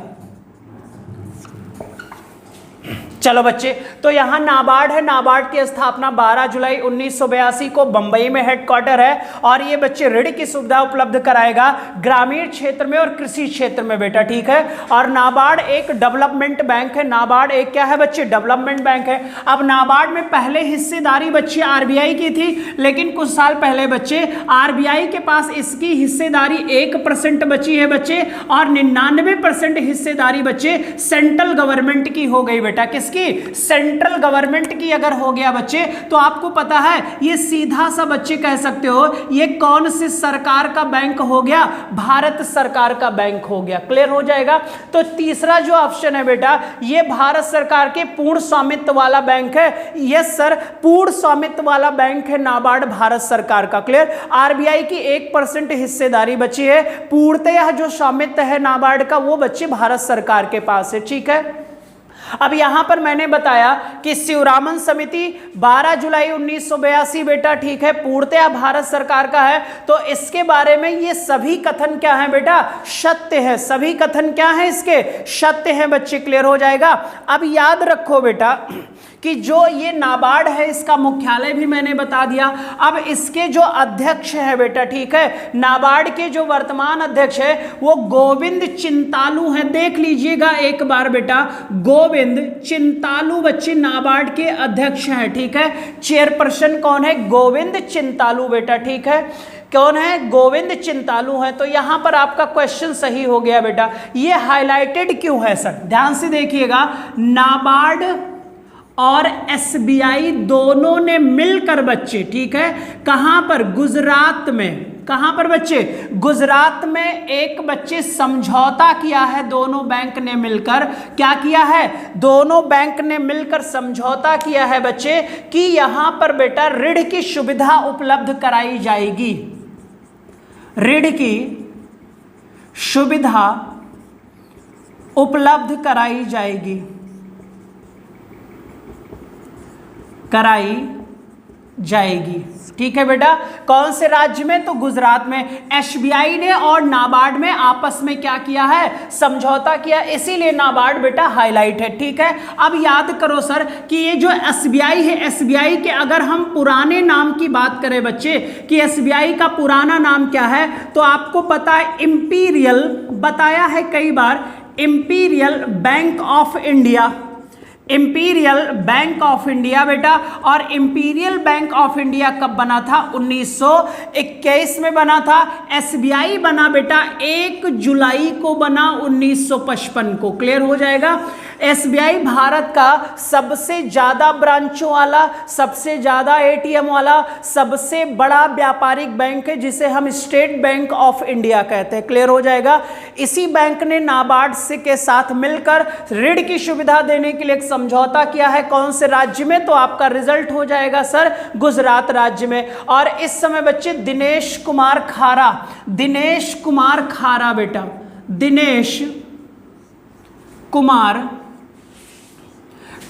चलो बच्चे, तो यहां नाबार्ड है, नाबार्ड की स्थापना 12 जुलाई 1982 को बंबई में हेडक्वार्टर है, और ये बच्चे ऋण की सुविधा उपलब्ध कराएगा ग्रामीण क्षेत्र में और कृषि क्षेत्र में बेटा। ठीक है, और नाबार्ड एक डेवलपमेंट बैंक है। नाबार्ड एक क्या है बच्चे? डेवलपमेंट बैंक है। अब नाबार्ड में पहले हिस्सेदारी बच्चे आरबीआई की थी, लेकिन कुछ साल पहले बच्चे आरबीआई के पास इसकी हिस्सेदारी 1% बची है बच्चे, और 99% हिस्सेदारी बच्चे सेंट्रल गवर्नमेंट की हो गई बेटा। किसकी? सेंट्रल गवर्नमेंट की अगर हो गया बच्चे, तो आपको पता है ये सीधा सा बच्चे कह सकते हो ये कौन सी सरकार का बैंक हो गया? भारत सरकार का बैंक हो गया। क्लियर हो जाएगा? तो तीसरा जो ऑप्शन है बेटा, ये भारत सरकार के पूर्ण स्वामित्व वाला बैंक है। यस सर, पूर्ण स्वामित्व वाला बैंक है नाबार्ड भारत सरकार का। क्लियर? आरबीआई की 1% हिस्सेदारी बची है, पूर्णतः जो स्वामित्व है नाबार्ड का वो बच्चे भारत सरकार के पास है। ठीक है, अब यहां पर मैंने बताया कि शिवरामन समिति 12 जुलाई 1982 बेटा, ठीक है, पूर्णतः भारत सरकार का है, तो इसके बारे में ये सभी कथन क्या है बेटा? सत्य है। सभी कथन क्या है इसके? सत्य है बच्चे। क्लियर हो जाएगा? अब याद रखो बेटा कि जो ये नाबार्ड है इसका मुख्यालय भी मैंने बता दिया। अब इसके जो अध्यक्ष है बेटा, ठीक है, नाबार्ड के जो वर्तमान अध्यक्ष है वो गोविंद चिंतालू हैं। देख लीजिएगा एक बार बेटा, गोविंद चिंतालू बच्चे नाबार्ड के अध्यक्ष हैं। ठीक है, चेयरपर्सन कौन है? गोविंद चिंतालू बेटा। ठीक है, कौन है? गोविंद चिंतालू है। तो यहां पर आपका क्वेश्चन सही हो गया बेटा। ये हाईलाइटेड क्यों है सर? ध्यान से देखिएगा, नाबार्ड और एसबीआई दोनों ने मिलकर बच्चे, ठीक है, कहां पर? गुजरात में। कहां पर बच्चे? गुजरात में एक बच्चे समझौता किया है। दोनों बैंक ने मिलकर क्या किया है? दोनों बैंक ने मिलकर समझौता किया है बच्चे कि यहां पर बेटा ऋण की सुविधा उपलब्ध कराई जाएगी। ऋण की सुविधा उपलब्ध कराई जाएगी, कराई जाएगी। ठीक है बेटा, कौन से राज्य में? तो गुजरात में। एसबीआई ने और नाबार्ड में आपस में क्या किया है? समझौता किया, इसीलिए नाबार्ड बेटा हाईलाइट है। ठीक है, अब याद करो सर कि ये जो एसबीआई है, एसबीआई के अगर हम पुराने नाम की बात करें बच्चे कि एसबीआई का पुराना नाम क्या है, तो आपको पता है इंपीरियल, बताया है कई बार, Imperial Bank of India. Imperial Bank of India बेटा, और इंपीरियल बैंक ऑफ इंडिया कब बना था? 1921 में बना था। एसबीआई बना बेटा 1 जुलाई को बना 1955 को। क्लियर हो जाएगा? एसबीआई भारत का सबसे ज्यादा ब्रांचों वाला, सबसे ज्यादा एटीएम वाला, सबसे बड़ा व्यापारिक बैंक है, जिसे हम स्टेट बैंक ऑफ इंडिया कहते हैं। क्लियर हो जाएगा। इसी बैंक ने नाबार्ड से के साथ मिलकर ऋण की सुविधा देने के लिए एक समझौता किया है। कौन से राज्य में? तो आपका रिजल्ट हो जाएगा सर गुजरात राज्य में। और इस समय बच्चे दिनेश कुमार खारा, दिनेश कुमार खारा बेटा, दिनेश कुमार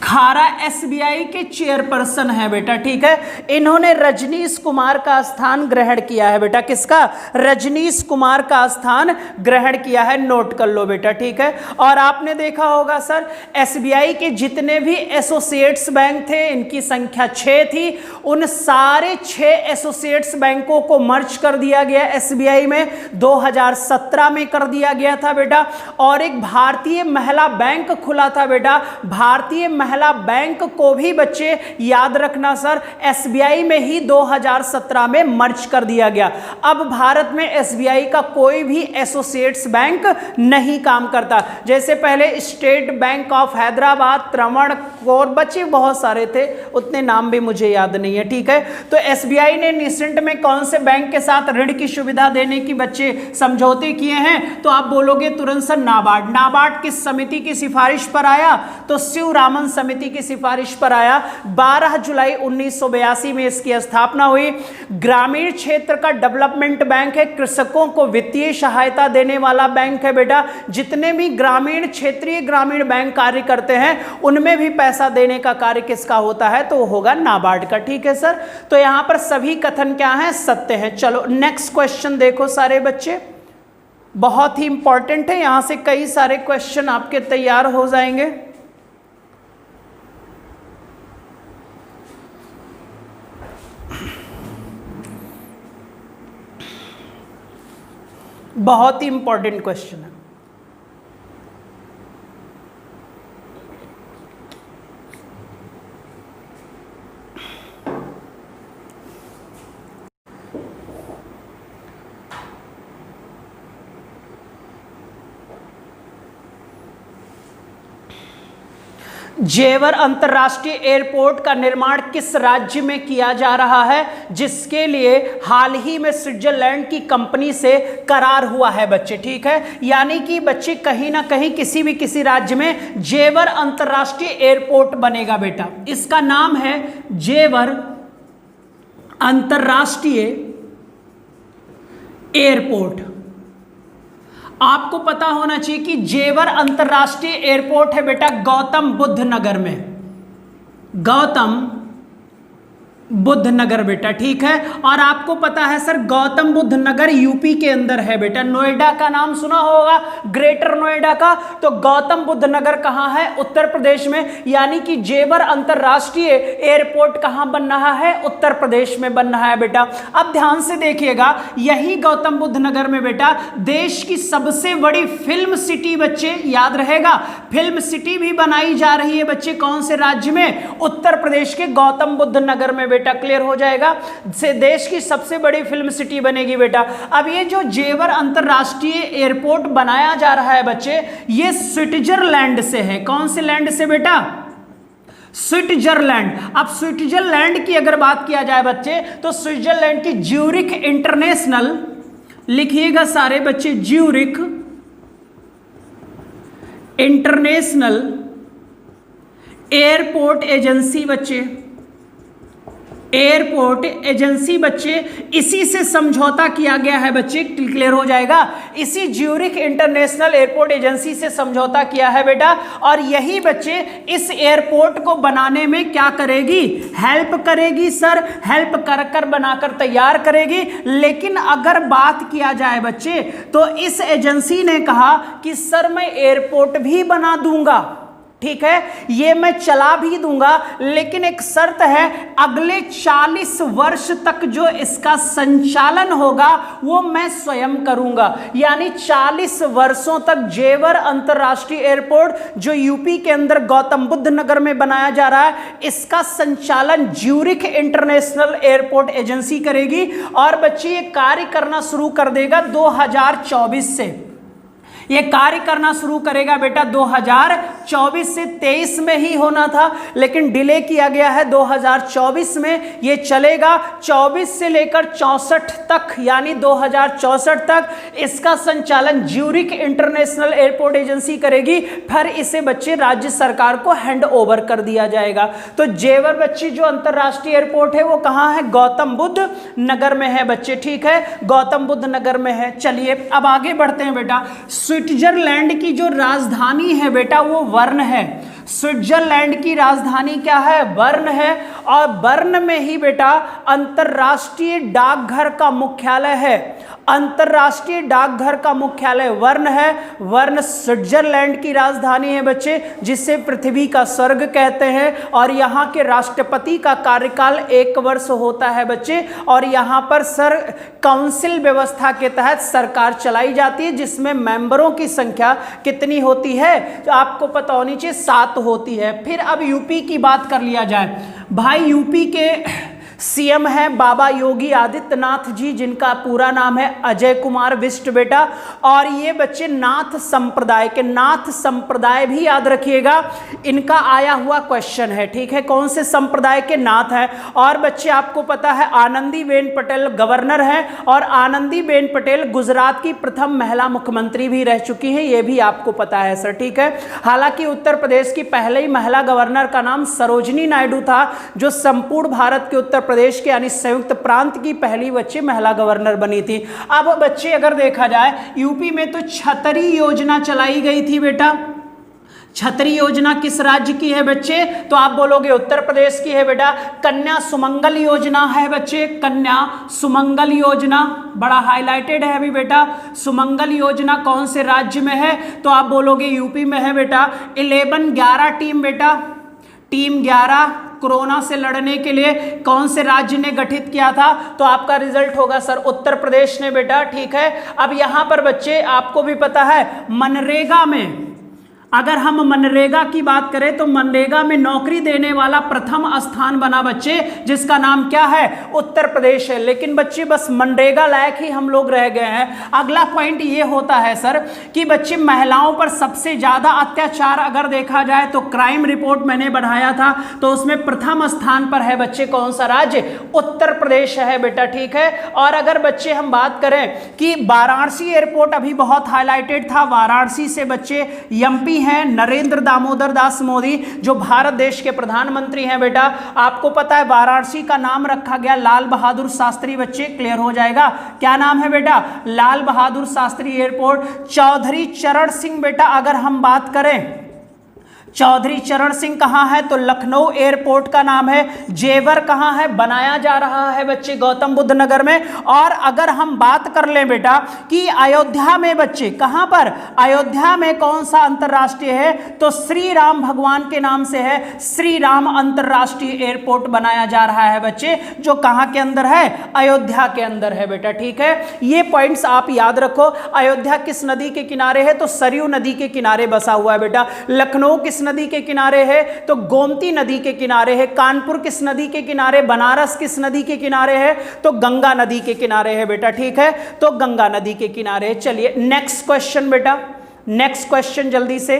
खारा एसबीआई के चेयरपर्सन है बेटा, ठीक है। इन्होंने रजनीश कुमार का स्थान ग्रहण किया है बेटा। किसका? रजनीश कुमार का स्थान ग्रहण किया है, नोट कर लो बेटा, ठीक है। और आपने देखा होगा सर एसबीआई के जितने भी एसोसिएट्स बैंक थे, इनकी संख्या 6 थी, उन सारे 6 एसोसिएट्स बैंकों को मर्ज कर दिया गया एसबीआई में, 2017 में कर दिया गया था बेटा। और एक भारतीय महिला बैंक खुला था बेटा। भारतीय महिला बैंक को भी बच्चे याद रखना सर एसबीआई में ही 2017 में मर्ज कर दिया गया। अब भारत में एसबीआई का कोई भी एसोसिएट्स बैंक नहीं काम करता। जैसे पहले state bank of Hyderabad, Travancore, बच्चे बहुत सारे थे, उतने नाम भी मुझे याद नहीं है, ठीक है। तो एसबीआई ने रिसेंट में कौन से बैंक के साथ ऋण की सुविधा देने की बच्चे समझौते किए हैं? तो आप बोलोगे तुरंत सर नाबार्ड। नाबार्ड किस समिति की सिफारिश पर आया? तो शिवरामन समिति की सिफारिश पर आया। 12 जुलाई 1982 में इसकी स्थापना हुई। ग्रामीण क्षेत्र का डेवलपमेंट बैंक है, कृषकों को वित्तीय सहायता देने वाला बैंक है बेटा। जितने भी ग्रामीण क्षेत्रीय ग्रामीण बैंक कार्य करते हैं उनमें भी पैसा देने का कार्य किसका होता है? तो होगा नाबार्ड का, ठीक है सर। तो यहां पर सभी कथन क्या हैं? सत्य हैं। चलो नेक्स्ट क्वेश्चन देखो सारे बच्चे, बहुत ही इंपॉर्टेंट है, यहां से कई सारे क्वेश्चन आपके तैयार हो जाएंगे। बहुत ही इंपॉर्टेंट क्वेश्चन है। जेवर अंतर्राष्ट्रीय एयरपोर्ट का निर्माण किस राज्य में किया जा रहा है, जिसके लिए हाल ही में स्विट्जरलैंड की कंपनी से करार हुआ है बच्चे, ठीक है। यानी कि बच्चे कहीं ना कहीं किसी राज्य में जेवर अंतर्राष्ट्रीय एयरपोर्ट बनेगा बेटा। इसका नाम है जेवर अंतर्राष्ट्रीय एयरपोर्ट। आपको पता होना चाहिए कि जेवर अंतर्राष्ट्रीय एयरपोर्ट है बेटा गौतम बुद्ध नगर में, गौतम बुद्ध नगर बेटा, ठीक है। और आपको पता है सर गौतम बुद्ध नगर यूपी के अंदर है बेटा। नोएडा का नाम सुना होगा, ग्रेटर नोएडा का, तो गौतम बुद्ध नगर कहां है? उत्तर प्रदेश में। यानी कि जेवर अंतर्राष्ट्रीय एयरपोर्ट कहां बन रहा है? उत्तर प्रदेश में बन रहा है बेटा। अब ध्यान से देखिएगा, यही गौतम बुद्ध नगर में बेटा देश की सबसे बड़ी फिल्म सिटी बच्चे याद रहेगा, फिल्म सिटी भी बनाई जा रही है बच्चे। कौन से राज्य में? उत्तर प्रदेश के गौतम बुद्ध नगर में बेटा। क्लियर हो जाएगा, से देश की सबसे बड़ी फिल्म सिटी बनेगी बेटा। अब ये जो जेवर अंतरराष्ट्रीय एयरपोर्ट बनाया जा रहा है बच्चे, ये स्विट्जरलैंड से है। कौन से लैंड से बेटा? स्विट्जरलैंड। अब स्विट्जरलैंड की अगर बात किया जाए बच्चे, तो स्विट्जरलैंड की ज्यूरिख इंटरनेशनल, लिखिएगा सारे बच्चे, ज्यूरिख इंटरनेशनल एयरपोर्ट एजेंसी बच्चे, एयरपोर्ट एजेंसी बच्चे, इसी से समझौता किया गया है बच्चे। क्लियर हो जाएगा, इसी ज्यूरिख इंटरनेशनल एयरपोर्ट एजेंसी से समझौता किया है बेटा। और यही बच्चे इस एयरपोर्ट को बनाने में क्या करेगी? हेल्प करेगी सर, हेल्प कर कर बनाकर तैयार करेगी। लेकिन अगर बात किया जाए बच्चे, तो इस एजेंसी ने कहा कि सर मैं एयरपोर्ट भी बना दूंगा, ठीक है, ये मैं चला भी दूंगा, लेकिन एक शर्त है, अगले 40 वर्ष तक जो इसका संचालन होगा वो मैं स्वयं करूंगा। यानी 40 वर्षों तक जेवर अंतरराष्ट्रीय एयरपोर्ट जो यूपी के अंदर गौतम बुद्ध नगर में बनाया जा रहा है, इसका संचालन ज्यूरिख इंटरनेशनल एयरपोर्ट एजेंसी करेगी। और बच्चे ये कार्य करना शुरू कर देगा 2024 से। ये कार्य करना शुरू करेगा बेटा 2024 से 23 में ही होना था, लेकिन डिले किया गया है 2024 में। ये चलेगा 24 से लेकर 64 तक, यानी 2064 तक इसका संचालन ज्यूरिख इंटरनेशनल एयरपोर्ट एजेंसी करेगी। फिर इसे बच्चे राज्य सरकार को हैंड ओवर कर दिया जाएगा। तो जेवर बच्चे जो अंतरराष्ट्रीय एयरपोर्ट है वो कहाँ है? गौतम बुद्ध नगर में है बच्चे, ठीक है, गौतम बुद्ध नगर में है। चलिए अब आगे बढ़ते हैं बेटा। स्विट्जरलैंड की जो राजधानी है बेटा वो बर्न है। स्विट्जरलैंड की राजधानी क्या है? बर्न है। और बर्न में ही बेटा अंतरराष्ट्रीय डाकघर का मुख्यालय है। अंतरराष्ट्रीय डाकघर का मुख्यालय बर्न है। बर्न स्विट्जरलैंड की राजधानी है बच्चे, जिसे पृथ्वी का स्वर्ग कहते हैं। और यहाँ के राष्ट्रपति का कार्यकाल 1 वर्ष होता है बच्चे। और यहाँ पर काउंसिल व्यवस्था के तहत सरकार चलाई जाती है, जिसमें मेंबरों की संख्या कितनी होती है? तो आपको पता होनी चाहिए 7 होती है। फिर अब यूपी की बात कर लिया जाए। भाई यूपी के सीएम है बाबा योगी आदित्यनाथ जी, जिनका पूरा नाम है अजय कुमार बिष्ट बेटा। और ये बच्चे नाथ संप्रदाय के, नाथ संप्रदाय भी याद रखिएगा, इनका आया हुआ क्वेश्चन है, ठीक है, कौन से संप्रदाय के नाथ है। और बच्चे आपको पता है आनंदीबेन पटेल गवर्नर है, और आनंदीबेन पटेल गुजरात की प्रथम महिला मुख्यमंत्री भी रह चुकी हैं, ये भी आपको पता है सर, ठीक है। हालांकि उत्तर प्रदेश की पहली महिला गवर्नर का नाम सरोजनी नायडू था, जो संपूर्ण भारत के उत्तर प्रदेश के यानी संयुक्त प्रांत की पहली बच्ची महिला गवर्नर बनी थी। अब बच्चे अगर देखा जाए यूपी में तो छतरी योजना चलाई गई थी बेटा। छतरी योजना किस राज्य की है बच्चे? तो आप बोलोगे उत्तर प्रदेश की है बेटा। कन्या सुमंगल योजना है बच्चे, कन्या सुमंगल योजना बड़ा हाईलाइटेड है अभी बेटा। सुमंगल योजना कौन से राज्य में है? तो आप बोलोगे यूपी में है बेटा। 11 टीम बेटा, टीम 11 कोरोना से लड़ने के लिए कौन से राज्य ने गठित किया था? तो आपका रिजल्ट होगा सर उत्तर प्रदेश ने बेटा, ठीक है। अब यहां पर बच्चे आपको भी पता है मनरेगा में, अगर हम मनरेगा की बात करें तो मनरेगा में नौकरी देने वाला प्रथम स्थान बना बच्चे, जिसका नाम क्या है? उत्तर प्रदेश है। लेकिन बच्चे बस मनरेगा लायक ही हम लोग रह गए हैं। अगला पॉइंट ये होता है सर कि बच्चे महिलाओं पर सबसे ज्यादा अत्याचार अगर देखा जाए तो क्राइम रिपोर्ट मैंने बढ़ाया था, तो उसमें प्रथम स्थान पर है बच्चे कौन सा राज्य? उत्तर प्रदेश है बेटा, ठीक है। और अगर बच्चे हम बात करें कि वाराणसी एयरपोर्ट अभी बहुत हाईलाइटेड था, वाराणसी से बच्चे एमपी हैं नरेंद्र दामोदर दास मोदी, जो भारत देश के प्रधानमंत्री हैं बेटा। आपको पता है वाराणसी का नाम रखा गया लाल बहादुर शास्त्री, बच्चे क्लियर हो जाएगा क्या नाम है बेटा? लाल बहादुर शास्त्री एयरपोर्ट। चौधरी चरण सिंह बेटा अगर हम बात करें, चौधरी चरण सिंह कहाँ है? तो लखनऊ एयरपोर्ट का नाम है। जेवर कहाँ है? बनाया जा रहा है बच्चे गौतम बुद्ध नगर में। और अगर हम बात कर लें बेटा कि अयोध्या में बच्चे कहाँ पर? अयोध्या में कौन सा अंतरराष्ट्रीय है? तो श्री राम भगवान के नाम से है, श्री राम अंतरराष्ट्रीय एयरपोर्ट बनाया जा रहा है बच्चे, जो कहाँ के अंदर है? अयोध्या के अंदर है बेटा, ठीक है। ये पॉइंट्स आप याद रखो। अयोध्या किस नदी के किनारे है? तो सरयू नदी के किनारे बसा हुआ है बेटा। लखनऊ किस नदी के किनारे है? तो गोमती नदी के किनारे है। कानपुर किस नदी के किनारे? बनारस किस नदी के किनारे है? तो गंगा नदी के किनारे है बेटा, ठीक है, तो गंगा नदी के किनारे। चलिए नेक्स्ट क्वेश्चन बेटा, नेक्स्ट क्वेश्चन जल्दी से।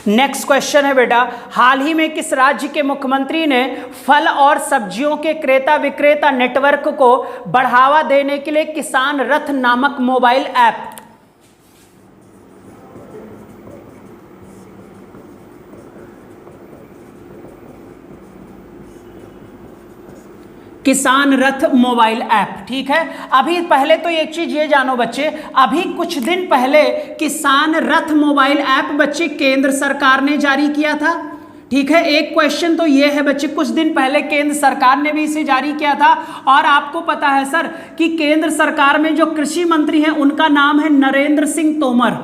नेक्स्ट क्वेश्चन है बेटा, हाल ही में किस राज्य के मुख्यमंत्री ने फल और सब्जियों के क्रेता विक्रेता नेटवर्क को बढ़ावा देने के लिए किसान रथ नामक मोबाइल ऐप, किसान रथ मोबाइल ऐप, ठीक है। अभी पहले तो एक चीज ये जानो बच्चे, अभी कुछ दिन पहले किसान रथ मोबाइल ऐप बच्चे केंद्र सरकार ने जारी किया था, ठीक है। एक क्वेश्चन तो ये है बच्चे, कुछ दिन पहले केंद्र सरकार ने भी इसे जारी किया था। और आपको पता है सर कि केंद्र सरकार में जो कृषि मंत्री हैं उनका नाम है नरेंद्र सिंह तोमर।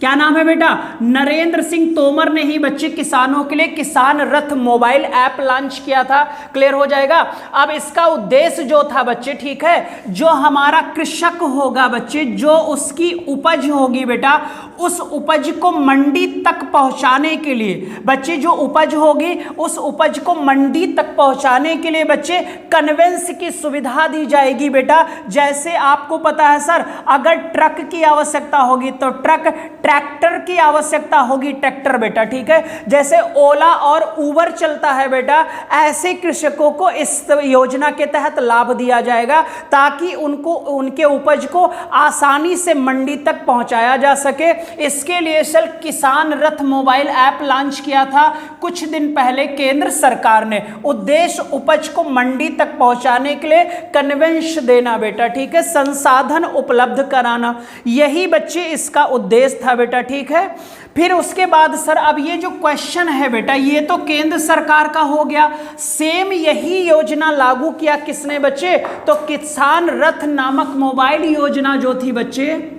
क्या नाम है बेटा? नरेंद्र सिंह तोमर ने ही बच्चे किसानों के लिए किसान रथ मोबाइल ऐप लॉन्च किया था। क्लियर हो जाएगा। अब इसका उद्देश्य जो था बच्चे, ठीक है, जो हमारा कृषक होगा बच्चे, जो उसकी उपज होगी बेटा, उस उपज को मंडी तक पहुंचाने के लिए बच्चे, जो उपज होगी उस उपज को मंडी तक पहुंचाने के लिए बच्चे कन्वेंस की सुविधा दी जाएगी बेटा। जैसे आपको पता है सर, अगर ट्रक की आवश्यकता होगी तो ट्रक, ट्रैक्टर की आवश्यकता होगी ट्रैक्टर बेटा, ठीक है। जैसे ओला और उबर चलता है बेटा, ऐसे कृषकों को इस योजना के तहत लाभ दिया जाएगा ताकि उनको, उनके उपज को आसानी से मंडी तक पहुंचाया जा सके। इसके लिए सर किसान रथ मोबाइल ऐप लॉन्च किया था कुछ दिन पहले केंद्र सरकार ने। उद्देश्य उपज को मंडी तक पहुंचाने के लिए कन्वेंस देना बेटा, ठीक है, संसाधन उपलब्ध कराना, यही बच्चे इसका उद्देश्य था बेटा, ठीक है। फिर उसके बाद सर अब ये जो क्वेश्चन है बेटा, ये तो केंद्र सरकार का हो गया। सेम यही योजना लागू किया किसने बच्चे? तो किसान रथ नामक मोबाइल योजना जो थी बच्चे,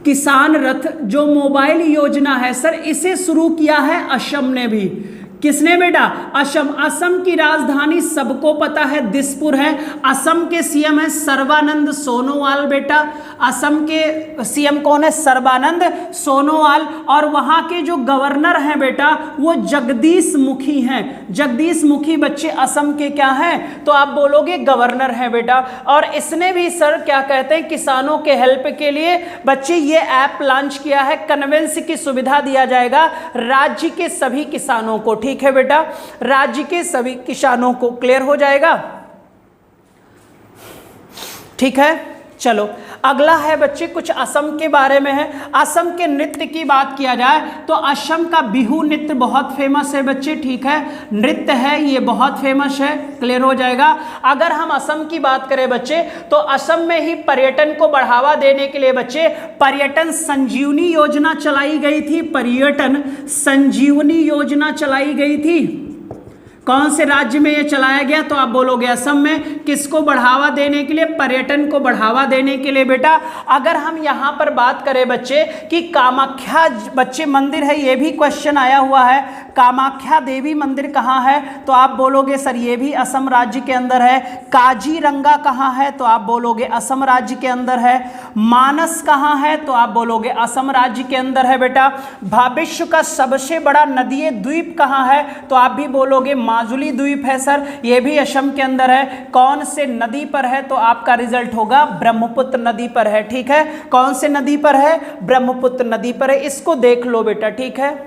किसान रथ जो मोबाइल योजना है सर, इसे शुरू किया है असम ने भी। किसने बेटा? असम। असम की राजधानी सबको पता है दिसपुर है। असम के सीएम है सर्बानंद सोनोवाल बेटा। असम के सीएम कौन है? सर्बानंद सोनोवाल। और वहाँ के जो गवर्नर हैं बेटा वो जगदीश मुखी हैं। जगदीश मुखी बच्चे असम के क्या हैं? तो आप बोलोगे गवर्नर हैं बेटा। और इसने भी सर क्या कहते हैं, किसानों के हेल्प के लिए बच्चे ये ऐप लॉन्च किया है। कन्वेंस की सुविधा दिया जाएगा राज्य के सभी किसानों को, ठीक है बेटा, राज्य के सभी किसानों को। क्लियर हो जाएगा, ठीक है। चलो अगला है बच्चे, कुछ असम के बारे में है। असम के नृत्य की बात किया जाए तो असम का बिहू नृत्य बहुत फेमस है बच्चे, ठीक है, नृत्य है ये बहुत फेमस है। क्लियर हो जाएगा। अगर हम असम की बात करें बच्चे तो असम में ही पर्यटन को बढ़ावा देने के लिए बच्चे पर्यटन संजीवनी योजना चलाई गई थी। पर्यटन संजीवनी योजना चलाई गई थी। कौन से राज्य में ये चलाया गया? तो आप बोलोगे असम में। किसको बढ़ावा देने के लिए? पर्यटन को बढ़ावा देने के लिए बेटा। अगर हम यहाँ पर बात करें बच्चे कि कामाख्या बच्चे मंदिर है, ये भी क्वेश्चन आया हुआ है, कामाख्या देवी मंदिर कहाँ है? तो आप बोलोगे सर ये भी असम राज्य के अंदर है। काजीरंगा कहाँ है? तो आप बोलोगे असम राज्य के अंदर है। मानस कहाँ है? तो आप बोलोगे असम राज्य के अंदर है बेटा। विश्व का सबसे बड़ा नदीय द्वीप कहाँ है? तो आप भी बोलोगे माजुली द्वीप है सर, ये भी असम के अंदर है। कौन से नदी पर है? तो आपका रिजल्ट होगा ब्रह्मपुत्र नदी पर है, ठीक है। कौन से नदी पर है? ब्रह्मपुत्र नदी पर है। इसको देख लो बेटा, ठीक है।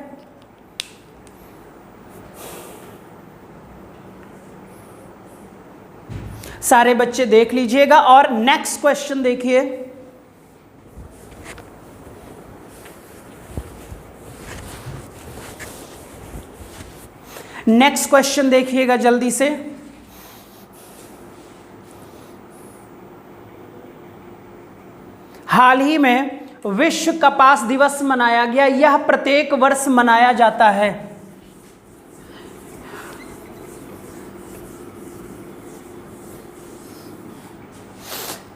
सारे बच्चे देख लीजिएगा। और नेक्स्ट क्वेश्चन देखिए, नेक्स्ट क्वेश्चन देखिएगा जल्दी से। हाल ही में विश्व कपास दिवस मनाया गया। यह प्रत्येक वर्ष मनाया जाता है।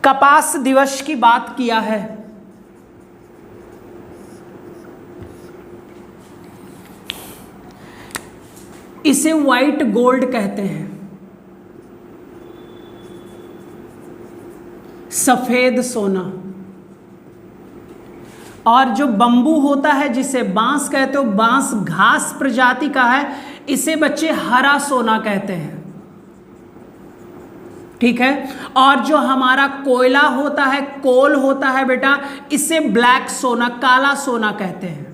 कपास दिवस की बात किया है। इसे व्हाइट गोल्ड कहते हैं, सफेद सोना। और जो बंबू होता है जिसे बांस कहते हो, बांस घास प्रजाति का है, इसे बच्चे हरा सोना कहते हैं, ठीक है। और जो हमारा कोयला होता है, कोल होता है बेटा, इसे ब्लैक सोना, काला सोना कहते हैं।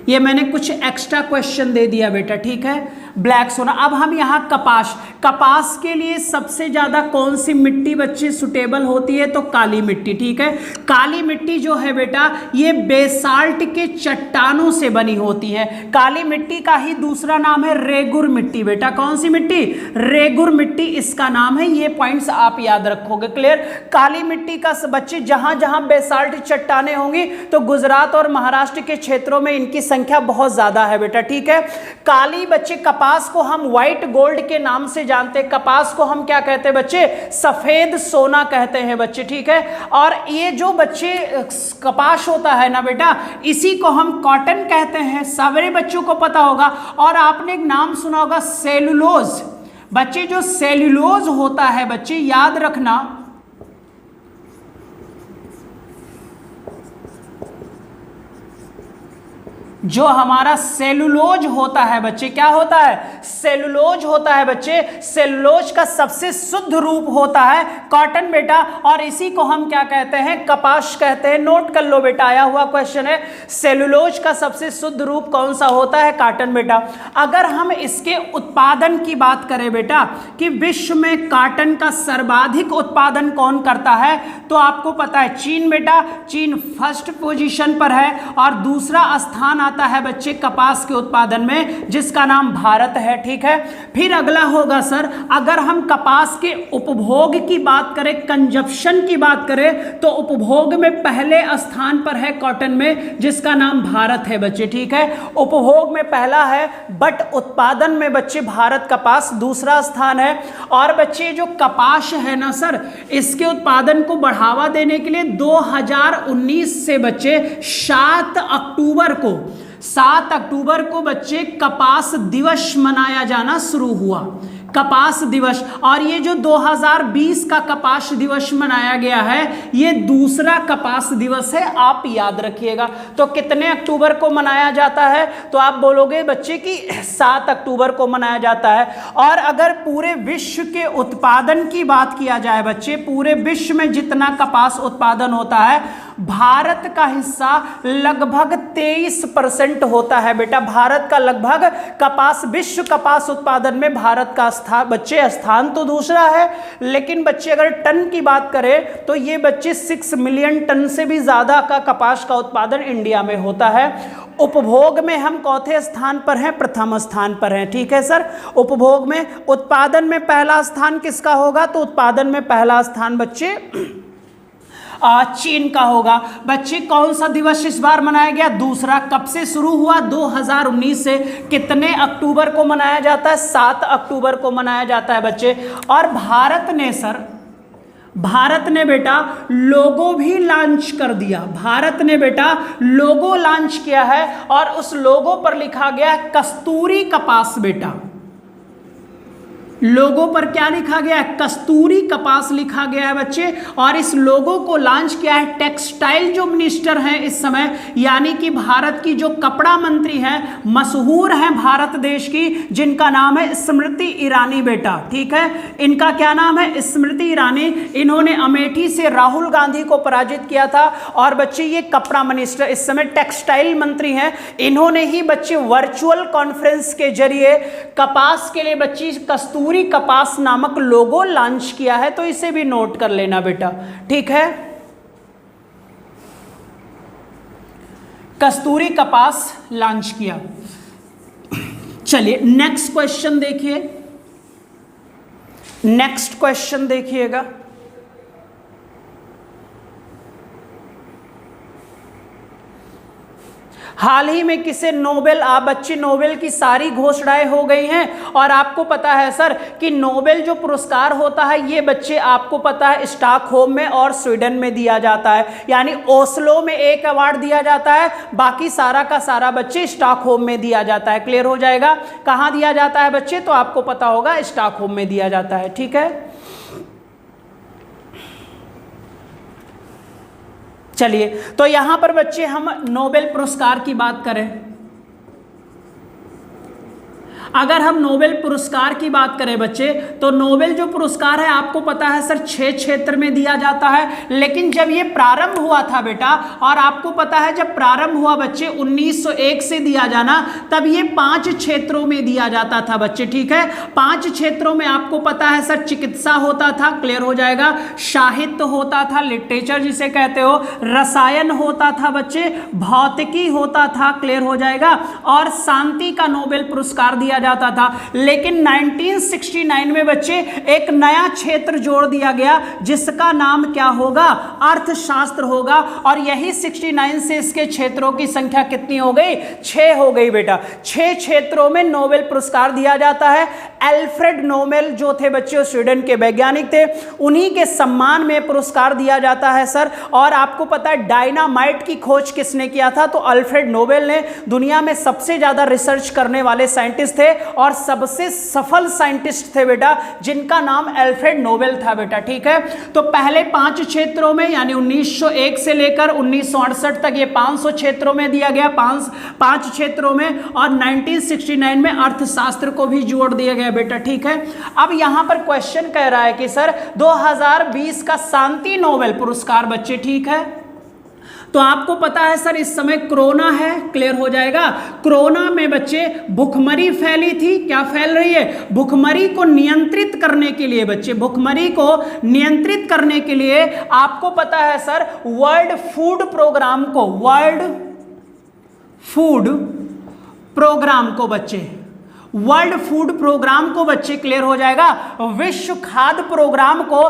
ये मैंने कुछ एक्स्ट्रा क्वेश्चन दे दिया बेटा, ठीक है। ब्लैक सोना। अब हम यहाँ कपास, कपास के लिए सबसे ज़्यादा कौन सी मिट्टी बच्चे सुटेबल होती है? तो काली मिट्टी, ठीक है। काली मिट्टी जो है बेटा ये बेसाल्ट के चट्टानों से बनी होती है। काली मिट्टी का ही दूसरा नाम है रेगुर मिट्टी बेटा। कौन सी मिट्टी? रेगुर मिट्टी इसका नाम है। ये पॉइंट्स आप याद रखोगे। क्लियर। काली मिट्टी का बच्चे जहां जहां बेसाल्ट चट्टाने होंगी तो गुजरात और महाराष्ट्र के क्षेत्रों में इनकी संख्या बहुत ज्यादा है बेटा, ठीक है। काली बच्चे कपास कपास को हम व्हाइट गोल्ड के नाम से जानते हैं, कपास को हम क्या कहते हैं बच्चे, सफेद सोना कहते हैं बच्चे, ठीक है। और ये जो बच्चे कपास होता है ना बेटा, इसी को हम कॉटन कहते हैं, सारे बच्चों को पता होगा। और आपने एक नाम सुना होगा सेलुलोज, बच्चे जो सेलुलोज होता है बच्चे याद रखना, जो हमारा सेलुलोज होता है बच्चे, क्या होता है, सेलुलोज होता है बच्चे, सेलुलोज का सबसे शुद्ध रूप होता है कॉटन बेटा, और इसी को हम क्या कहते हैं, कपास कहते हैं। नोट कर लो बेटा, आया हुआ क्वेश्चन है, सेलुलोज का सबसे शुद्ध रूप कौन सा होता है, कॉटन बेटा। अगर हम इसके उत्पादन की बात करें बेटा, कि विश्व में कॉटन का सर्वाधिक उत्पादन कौन करता है, तो आपको पता है चीन बेटा, चीन फर्स्ट पोजीशन पर है, और दूसरा स्थान आता है बच्चे कपास के उत्पादन में, जिसका नाम भारत है, ठीक है। फिर अगला होगा सर, अगर हम कपास के उपभोग की बात करें, कंजप्शन की बात करें, तो उपभोग में पहले स्थान पर है कॉटन में, जिसका नाम भारत है बच्चे, ठीक है। उपभोग में पहला है, बट उत्पादन में बच्चे भारत कपास दूसरा स्थान है। और बच्चे जो कपास है ना सर, इसके उत्पादन को बढ़ावा देने के लिए 2019 से बच्चे 7 अक्टूबर को बच्चे कपास दिवस मनाया जाना शुरू हुआ, कपास दिवस। और ये जो 2020 का कपास दिवस मनाया गया है, ये दूसरा कपास दिवस है, आप याद रखिएगा। तो कितने अक्टूबर को मनाया जाता है, तो आप बोलोगे बच्चे कि 7 अक्टूबर को मनाया जाता है। और अगर पूरे विश्व के उत्पादन की बात किया जाए बच्चे, पूरे विश्व में जितना कपास उत्पादन होता है, भारत का हिस्सा लगभग 23% होता है बेटा। भारत का लगभग कपास, विश्व कपास उत्पादन में भारत का बच्चे स्थान तो दूसरा है, लेकिन बच्चे अगर टन की बात करें तो ये बच्चे 6 मिलियन टन से भी ज्यादा का कपास का उत्पादन इंडिया में होता है। उपभोग में हम चौथे स्थान पर हैं, प्रथम स्थान पर हैं, ठीक है सर। उपभोग में, उत्पादन में पहला स्थान किसका होगा, तो उत्पादन में पहला स्थान बच्चे चीन का होगा। बच्चे कौन सा दिवस इस बार मनाया गया, दूसरा। कब से शुरू हुआ, 2019 से। कितने अक्टूबर को मनाया जाता है, 7 अक्टूबर को मनाया जाता है बच्चे। और भारत ने सर, भारत ने बेटा लोगो भी लॉन्च कर दिया, भारत ने बेटा लोगो लॉन्च किया है, और उस लोगो पर लिखा गया है कस्तूरी कपास बेटा। लोगो पर क्या लिखा गया है, कस्तूरी कपास लिखा गया है बच्चे। और इस लोगो को लॉन्च किया है टेक्सटाइल जो मिनिस्टर हैं इस समय, यानी कि भारत की जो कपड़ा मंत्री हैं, मशहूर हैं भारत देश की, जिनका नाम है स्मृति ईरानी बेटा, ठीक है। इनका क्या नाम है, स्मृति ईरानी। इन्होंने अमेठी से राहुल गांधी को पराजित किया था। और बच्चे ये कपड़ा मिनिस्टर, इस समय टेक्सटाइल मंत्री हैं। इन्होंने ही बच्चे वर्चुअल कॉन्फ्रेंस के जरिए कपास के लिए बच्ची कस्तूरी कपास नामक लोगो लॉन्च किया है, तो इसे भी नोट कर लेना बेटा, ठीक है। कस्तूरी कपास लॉन्च किया। चलिए नेक्स्ट क्वेश्चन देखिए, नेक्स्ट क्वेश्चन देखिएगा। हाल ही में किसे नोबेल, आप बच्चे नोबेल की सारी घोषणाएं हो गई हैं। और आपको पता है सर कि नोबेल जो पुरस्कार होता है, ये बच्चे आपको पता है स्टॉकहोम में और स्वीडन में दिया जाता है, यानी ओस्लो में एक अवार्ड दिया जाता है, बाकी सारा का सारा बच्चे स्टॉकहोम में दिया जाता है। क्लियर हो जाएगा, कहाँ दिया जाता है बच्चे, तो आपको पता होगा स्टॉकहोम में दिया जाता है, ठीक है। चलिए, तो यहां पर बच्चे हम नोबेल पुरस्कार की बात करें, अगर हम नोबेल पुरस्कार की बात करें बच्चे, तो नोबेल जो पुरस्कार है आपको पता है सर 6 क्षेत्र में दिया जाता है। लेकिन जब ये प्रारंभ हुआ था बेटा, और आपको पता है जब प्रारंभ हुआ बच्चे 1901 से दिया जाना, तब ये 5 क्षेत्रों में दिया जाता था बच्चे, ठीक है। 5 क्षेत्रों में आपको पता है सर चिकित्सा होता था, क्लियर हो जाएगा, साहित्य होता था, लिटरेचर जिसे कहते हो, रसायन होता था बच्चे, भौतिकी होता था, क्लियर हो जाएगा, और शांति का नोबेल पुरस्कार दिया जाता था, लेकिन 1969 में बच्चे एक नया क्षेत्र जोड़ दिया गया जिसका नाम क्या होगा, अर्थशास्त्र होगा। और यही 69 से इसके क्षेत्रों की संख्या कितनी हो गई, 6 हो गई बेटा। 6 क्षेत्रों में नोबेल पुरस्कार दिया जाता है। एल्फ्रेड नोबेल जो थे बच्चों स्वीडन के वैज्ञानिक थे, उन्हीं के सम्मान में पुरस्कार दिया जाता है सर। और आपको पता है डायनामाइट की खोज किसने किया था, तो अल्फ्रेड नोबेल ने। दुनिया में सबसे ज्यादा रिसर्च करने वाले साइंटिस्ट थे और सबसे सफल साइंटिस्ट थे बेटा, जिनका नाम अल्फ्रेड नोबेल था बेटा, ठीक है। तो पहले 5 क्षेत्रों में यानी 1901 से लेकर 1968 तक ये 500 क्षेत्रों में दिया गया, 5 क्षेत्रों में। और 1969 में अर्थशास्त्र को भी जोड़ दिया गया बेटा, ठीक है। अब यहां पर क्वेश्चन कह रहा है कि सर 2020 का शांति नोबेल पुरस्कार बच्चे, ठीक है। तो आपको पता है सर इस समय कोरोना है, क्लियर हो जाएगा। कोरोना में बच्चे भुखमरी फैली थी, क्या फैल रही है, भुखमरी को नियंत्रित करने के लिए बच्चे, भुखमरी को नियंत्रित करने के लिए आपको पता है सर वर्ल्ड फूड प्रोग्राम को, वर्ल्ड फूड प्रोग्राम को बच्चे, वर्ल्ड फूड प्रोग्राम को बच्चे, क्लियर हो जाएगा, विश्व खाद्य प्रोग्राम को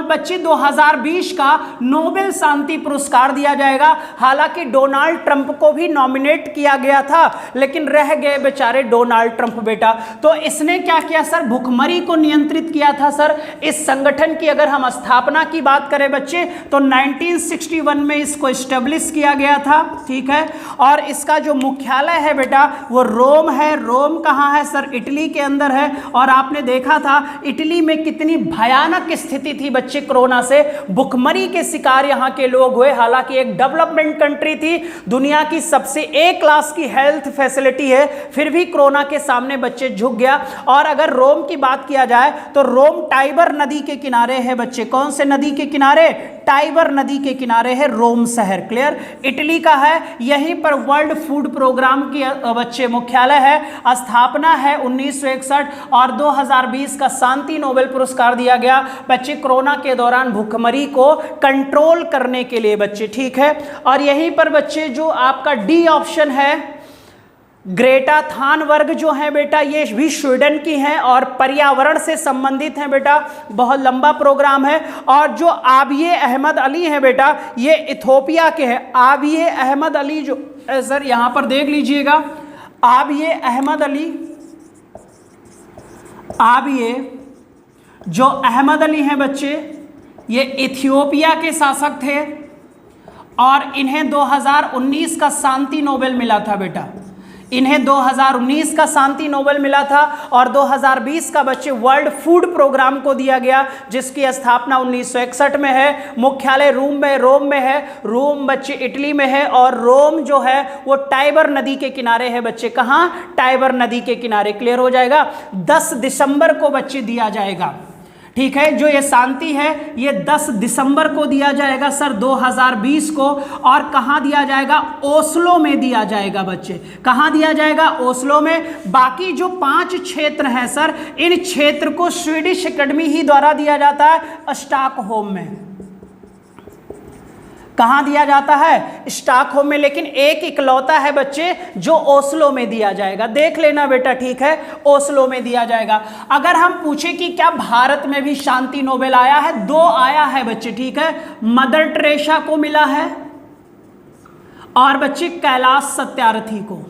बच्चे 2020 का नोबेल शांति पुरस्कार दिया जाएगा। हालांकि डोनाल्ड ट्रंप को भी नॉमिनेट किया गया था, लेकिन रह गए बेचारे डोनाल्ड ट्रंप बेटा। तो इसने क्या किया सर, भुखमरी को नियंत्रित किया था सर। इस संगठन की अगर हम स्थापना की बात करें बच्चे तो 1961 में इसको स्टेब्लिश किया गया था, ठीक है। और इसका जो मुख्यालय है बेटा वो रोम है। रोम कहाँ है सर, इटली के अंदर है। और आपने देखा था इटली में कितनी भयानक स्थिति थी बच्चे, कोरोना से भुखमरी के शिकार यहां के लोग हुए। हालांकि एक डेवलपमेंट कंट्री थी, दुनिया की सबसे ए क्लास की हेल्थ फैसिलिटी है, फिर भी कोरोना के सामने बच्चे झुक गया। और अगर रोम की बात किया जाए तो रोम टाइबर नदी के किनारे है बच्चे, कौन से नदी के किनारे, टाइबर नदी के किनारे है रोम शहर, क्लियर। इटली का है, यहीं पर वर्ल्ड फूड प्रोग्राम की बच्चे मुख्यालय है, स्थापना है 1961। और 2020 का शांति नोबेल पुरस्कार दिया गया बच्चे कोरोना के दौरान भुखमरी को कंट्रोल करने के लिए बच्चे, ठीक है। और यहीं पर बच्चे जो आपका डी ऑप्शन है, ग्रेटा थनबर्ग जो है बेटा, ये भी स्वीडन की हैं और पर्यावरण से संबंधित हैं बेटा, बहुत लंबा प्रोग्राम है। और जो आबिए अहमद अली हैं बेटा, ये इथोपिया के हैं। आबिए अहमद अली जो सर यहां पर देख लीजिएगा, आबिए अहमद अली, आबिए जो अहमद अली हैं बच्चे, ये इथियोपिया के शासक थे और इन्हें 2019 का शांति नोबेल मिला था बेटा, इन्हें 2019 का शांति नोबेल मिला था। और 2020 का बच्चे वर्ल्ड फूड प्रोग्राम को दिया गया, जिसकी स्थापना 1961 में है। मुख्यालय रोम में है, रोम बच्चे इटली में है। और रोम जो है वो टाइबर नदी के किनारे है बच्चे, कहाँ, टाइबर नदी के किनारे, क्लियर हो जाएगा। 10 दिसंबर को बच्चे दिया जाएगा, ठीक है। जो ये शांति है ये 10 दिसंबर को दिया जाएगा सर 2020 को। और कहाँ दिया जाएगा, ओस्लो में दिया जाएगा बच्चे, कहाँ दिया जाएगा, ओस्लो में। बाकी जो 5 क्षेत्र हैं सर, इन क्षेत्र को स्वीडिश एकेडमी ही द्वारा दिया जाता है स्टॉकहोम में। कहाँ दिया जाता है, स्टॉकहोम में। लेकिन एक इकलौता है बच्चे जो ओस्लो में दिया जाएगा, देख लेना बेटा, ठीक है, ओस्लो में दिया जाएगा। अगर हम पूछे कि क्या भारत में भी शांति नोबेल आया है, 2 आया है बच्चे, ठीक है। मदर टेरेसा को मिला है और बच्चे कैलाश सत्यार्थी को,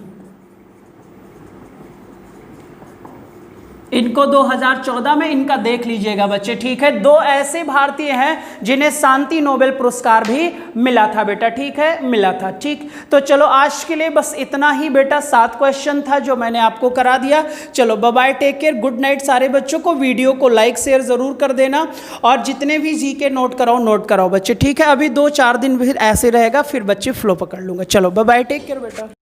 इनको 2014 में इनका देख लीजिएगा बच्चे, ठीक है। 2 ऐसे भारतीय हैं जिन्हें शांति नोबेल पुरस्कार भी मिला था बेटा, ठीक है, मिला था, ठीक। तो चलो आज के लिए बस इतना ही बेटा, 7 क्वेश्चन था जो मैंने आपको करा दिया। चलो bye bye, take care, good night सारे बच्चों को। वीडियो को लाइक शेयर जरूर कर देना और जितने भी जीके नोट कराओ बच्चे, ठीक है। अभी 2-4 दिन फिर ऐसे रहेगा, फिर बच्चे फ्लो पकड़ लूंगा। चलो बाय बाय, टेक केयर बेटा।